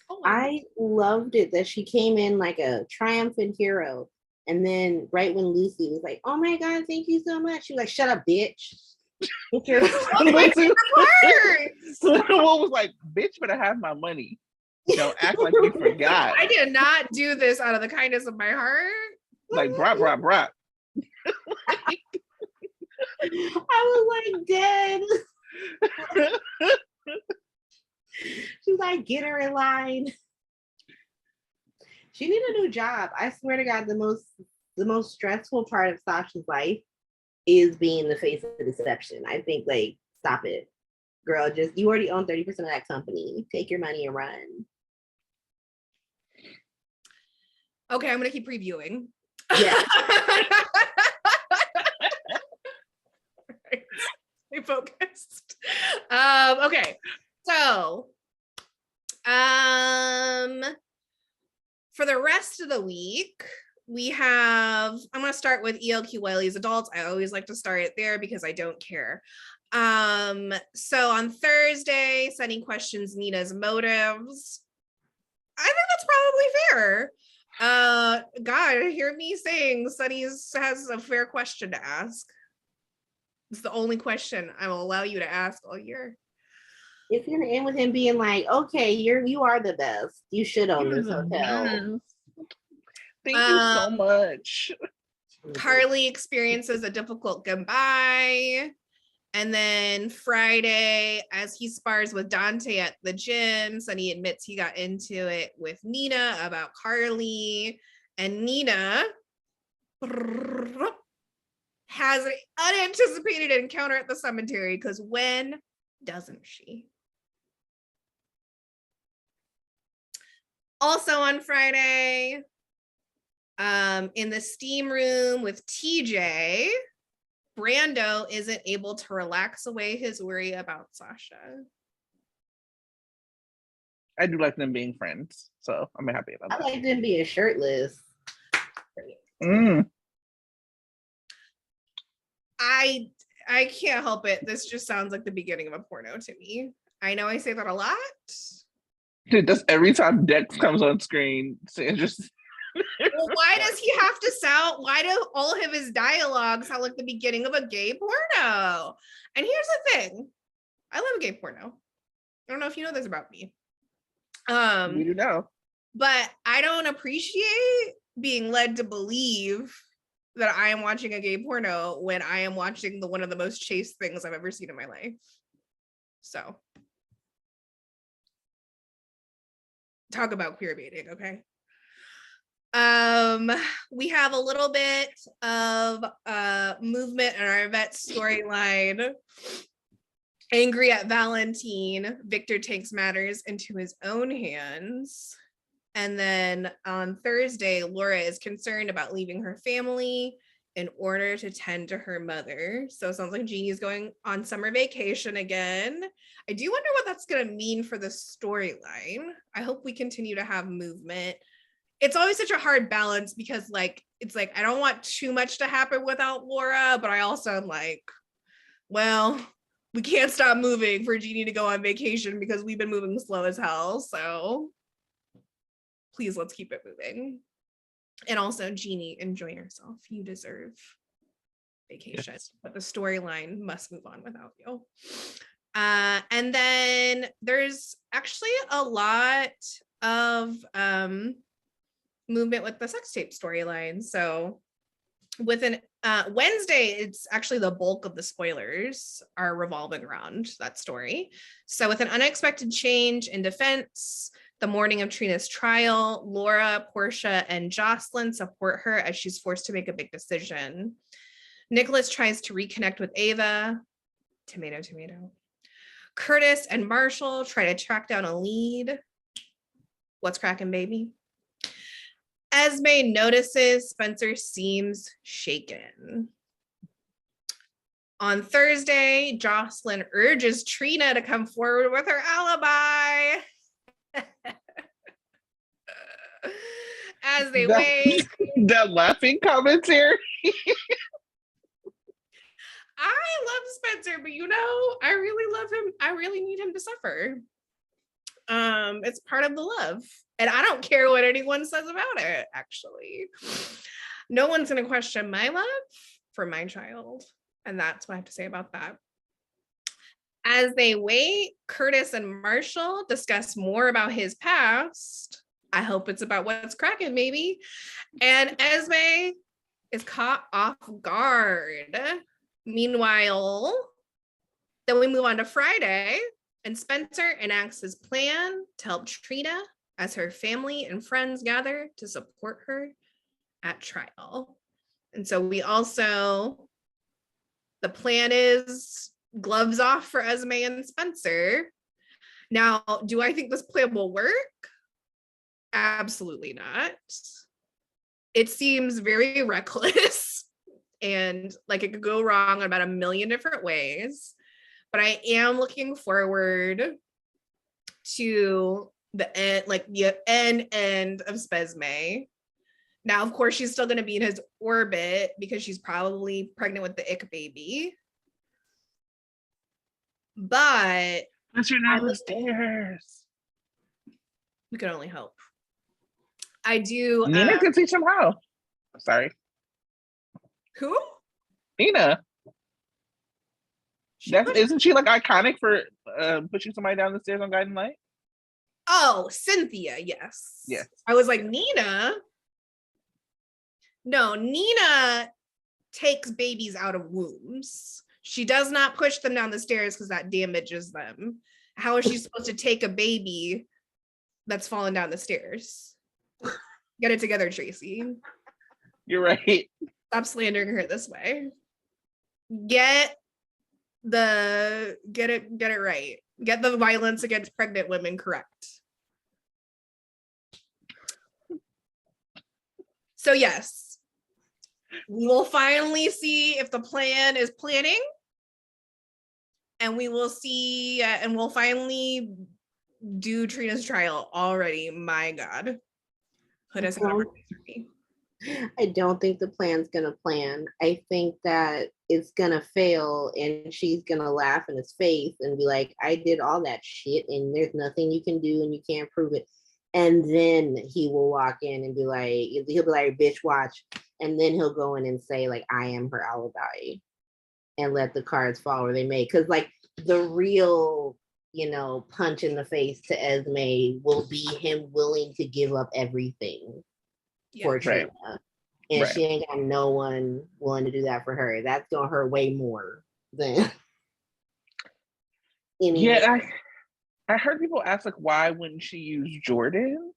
Oh, I loved it that she came in like a triumphant hero, and then right when Lucy was like, "Oh my god, thank you so much," she was like, "Shut up, bitch." Selena Wu was like, "Bitch, better have my money. Don't act like you forgot. I did not do this out of the kindness of my heart." Like, brah. I was like dead. She's like, get her in line. She need a new job. I swear to God, the most stressful part of Sasha's life is being the face of deception. I think, like, stop it, girl. Just, you already own 30% of that company. Take your money and run. Okay, I'm gonna keep reviewing. Yeah. Stay focused. Okay, so for the rest of the week, we have, I'm going to start with ELQ Wiley's adults. I always like to start it there because I don't care. So on Thursday, Sunny questions Nina's motives. I think that's probably fair. God, hear me saying Sunny has a fair question to ask. It's the only question I will allow you to ask all year. It's gonna end with him being like, "Okay, you are the best. You should own this hotel." Thank you so much. Carly experiences a difficult goodbye. And then Friday, as he spars with Dante at the gym, Sunny admits he got into it with Nina about Carly. And Nina has an unanticipated encounter at the cemetery, because when doesn't she? Also on Friday, in the steam room with TJ, Brando isn't able to relax away his worry about Sasha. I do like them being friends, so I'm happy about I that. like them being shirtless. I can't help it. This just sounds like the beginning of a porno to me. I know I say that a lot. Just every time Dex comes on screen, Sandra's Well, why does he have to sound, why do all of his dialogue sound like the beginning of a gay porno? And here's the thing. I love a gay porno. I don't know if you know this about me. we do know. But I don't appreciate being led to believe that I am watching a gay porno when I am watching one of the most chaste things I've ever seen in my life. So talk about queer baiting, okay? We have a little bit of movement in our vet storyline. Angry at Valentine, Victor takes matters into his own hands. And then on Thursday, Laura is concerned about leaving her family in order to tend to her mother. So it sounds like Jeannie's going on summer vacation again. I do wonder what that's going to mean for the storyline. I hope we continue to have movement. It's always such a hard balance because it's like, I don't want too much to happen without Laura, but I also am like, well, we can't stop moving for Jeannie to go on vacation because we've been moving slow as hell. So please, let's keep it moving. And also, Jeannie, enjoy yourself. You deserve vacation, yes. But the storyline must move on without you. And then there's actually a lot of movement with the sex tape storyline. So with an Wednesday, it's actually the bulk of the spoilers are revolving around that story. So with an unexpected change in defense, the morning of Trina's trial, Laura, Portia, and Jocelyn support her as she's forced to make a big decision. Nicholas tries to reconnect with Ava. Tomato, tomato. Curtis and Marshall try to track down a lead. What's cracking, baby? Esme notices Spencer seems shaken. On Thursday, Jocelyn urges Trina to come forward with her alibi. As they wait. That laughing commentary. I love Spencer, but I really love him. I really need him to suffer. It's part of the love. And I don't care what anyone says about it, actually. No one's going to question my love for my child. And that's what I have to say about that. As they wait, Curtis and Marshall discuss more about his past. I hope it's about what's cracking, maybe. And Esme is caught off guard. Meanwhile, then we move on to Friday, and Spencer enacts his plan to help Trina as her family and friends gather to support her at trial. And so the plan is gloves off for Esme and Spencer. Now, do I think this plan will work? Absolutely not. It seems very reckless and like it could go wrong in about a million different ways. But I am looking forward to the end of Spesme. Now, of course, she's still going to be in his orbit because she's probably pregnant with the ick baby. But you're not upstairs. We can only hope. I do. Nina can teach him how. Sorry. Who? Nina. Isn't she like iconic for pushing somebody down the stairs on Guiding Light? Oh, Cynthia, yes. Yes. I was like, Nina? No, Nina takes babies out of wombs. She does not push them down the stairs because that damages them. How is she supposed to take a baby that's fallen down the stairs? Get it together, Tracy. You're right. Stop slandering her this way. Get it right. Get the violence against pregnant women correct. So yes, we will finally see if the plan is planning, and we will see, and we'll finally do Trina's trial already. My God, put us on I don't think the plan's gonna plan. I think that it's gonna fail, and she's gonna laugh in his face and be like, "I did all that shit, and there's nothing you can do, and you can't prove it." And then he will walk in and be like, he'll be like, "Bitch, watch," and then he'll go in and say, like, "I am her alibi," and let the cards fall where they may. Because like the real, punch in the face to Esme will be him willing to give up everything for Trina. And she ain't got no one willing to do that for her. That's gonna hurt way more than Yeah, I heard people ask like why wouldn't she use Jordan?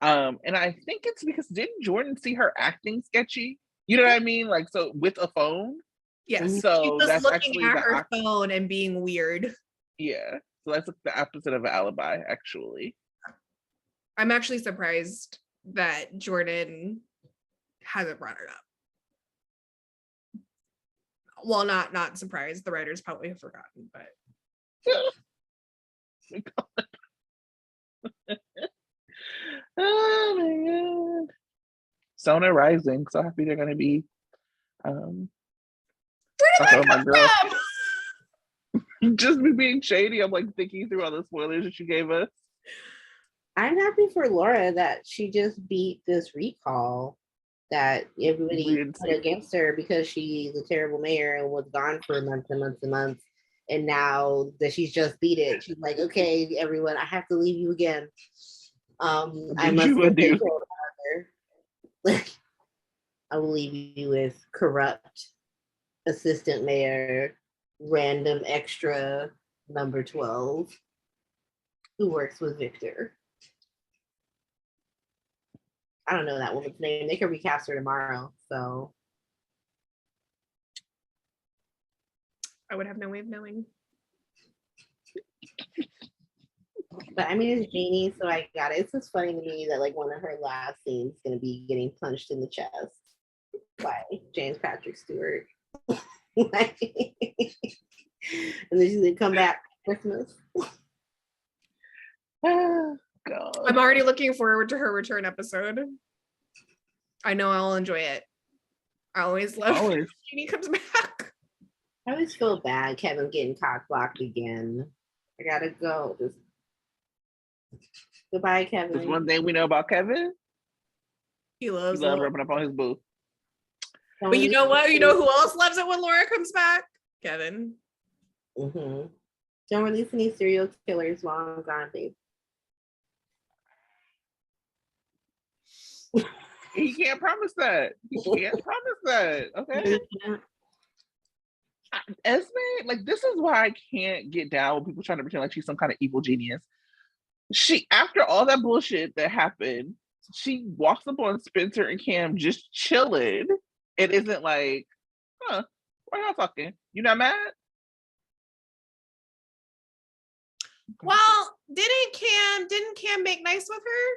And I think it's because didn't Jordan see her acting sketchy? You know what I mean? Like, so with a phone. Yes. So she was that's looking actually at her phone and being weird. Yeah. So that's like the opposite of an alibi, actually. I'm actually surprised that Jordan hasn't brought it up. Well, not surprised. The writers probably have forgotten, but oh my God. Sona Rising. So happy they're gonna be where did that come from? Just me being shady. I'm like thinking through all the spoilers that you gave us. I'm happy for Laura that she just beat this recall that everybody put against her because she's a terrible mayor and was gone for months and months and months. And now that she's just beat it, she's like, "Okay, everyone, I have to leave you again. I must go take care of her. I will leave you with corrupt assistant mayor, random extra number 12, who works with Victor." I don't know that woman's name. They could recast her tomorrow, so I would have no way of knowing. But I mean, it's Jeannie, so I got it. It's just funny to me that like one of her last scenes is going to be getting punched in the chest by James Patrick Stewart. And then she's going to come back Christmas. Oh, God. I'm already looking forward to her return episode. I know I'll enjoy it. I always love when Jeannie comes back. I always feel bad Kevin getting cock blocked again. I gotta go. Goodbye, Kevin. There's one thing we know about Kevin. He loves rubbing up on his boo. But you know what? You know who else loves it when Laura comes back? Kevin. Mm-hmm. Don't release any serial killers while I'm gone, babe. He can't promise that. Okay. Esme, like, this is why I can't get down with people trying to pretend like she's some kind of evil genius. She, after all that bullshit that happened, she walks up on Spencer and Cam just chilling. It isn't like, why y'all talking? You not mad? Well, didn't Cam make nice with her?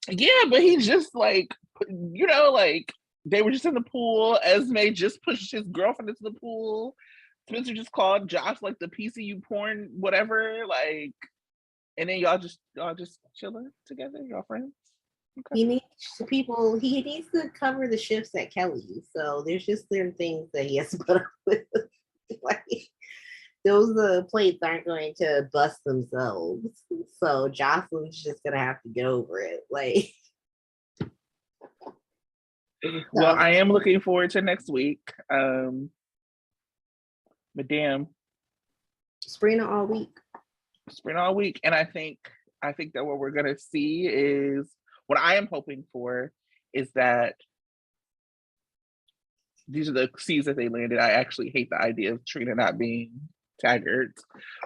Yeah, but he's just like, like they were just in the pool. Esme just pushed his girlfriend into the pool. Spencer just called Josh like the PCU porn, whatever, like, and then y'all just chilling together, y'all friends. Okay. He needs to cover the shifts at Kelly. So there's just certain things that he has to put up with. Like, those plates aren't going to bust themselves. So Jocelyn's just gonna have to get over it. Like, well, I am looking forward to next week. But damn, Sprina all week. And I think that what we're gonna see is what I am hoping for is that these are the seeds that they landed. I actually hate the idea of Trina not being Taggart,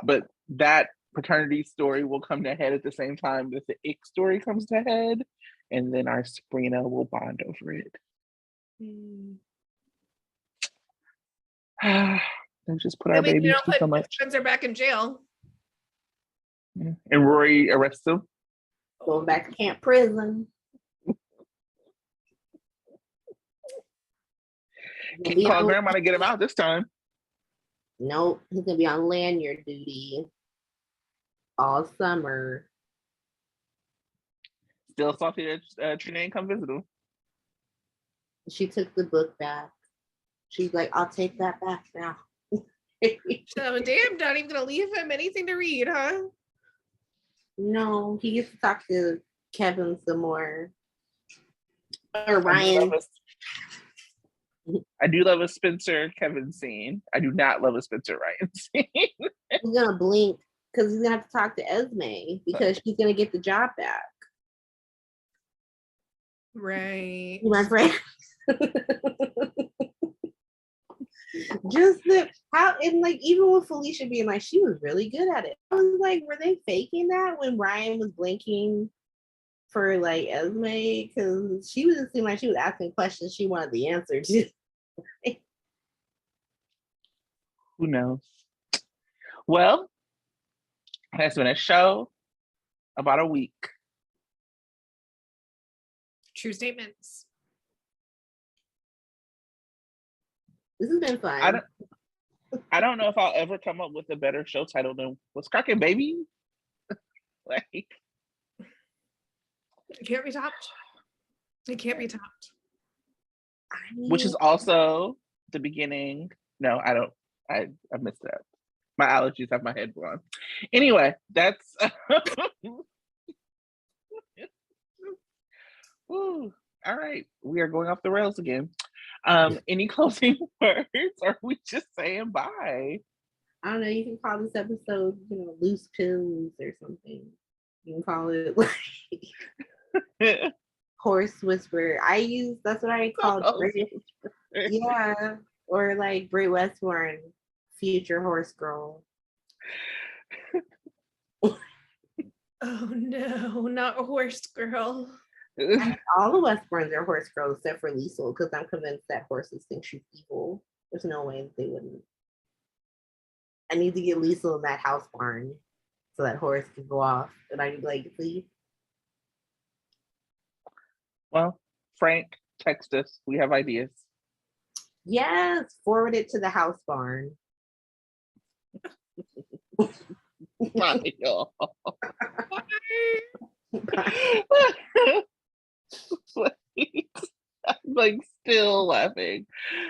but that paternity story will come to head at the same time that the ick story comes to head, and then our Sprina will bond over it. And just put our At least you babies don't through so put much. Spencer back in jail. And Rory arrests him. Going back to camp prison. Can't call grandma to get him out this time. Nope, he's gonna be on lanyard duty all summer. Still salty that Trina ain't come visit him. She took the book back. She's like, I'll take that back now. So damn, not even gonna leave him anything to read, huh? No, he gets to talk to Kevin some more. Or Ryan. I do love a Spencer Kevin scene. I do not love a Spencer Ryan scene. He's gonna blink because he's gonna have to talk to Esme because she's gonna get the job back. Right. My friend. Just the how and like even with Felicia being like she was really good at it. I was like, were they faking that when Ryan was blinking for like Esme? Because she was seem like she was asking questions she wanted the answer to. Who knows? Well, it's been a show about a week. True statements. This has been fun. I don't know if I'll ever come up with a better show title than What's Cracking Baby? Like, It can't be topped. It can't be topped. which is also the beginning. No, I don't. I missed that. My allergies have my head wrong. Anyway, that's Ooh, all right. We are going off the rails again. Any closing words? Or are we just saying bye? I don't know. You can call this episode, loose pills or something. You can call it like horse whisperer. That's what I call it. Yeah, or like Bray Westbourne, future horse girl. Oh no, not a horse girl. All the Westbournes are horse girls except for Liesl, because I'm convinced that horses think she's evil. There's no way that they wouldn't. I need to get Liesl in that house barn so that horse can go off and I can be like, please. Well, Frank, text us. We have ideas. Yes, forward it to the house barn. Bye, y'all. Like, I'm like still laughing.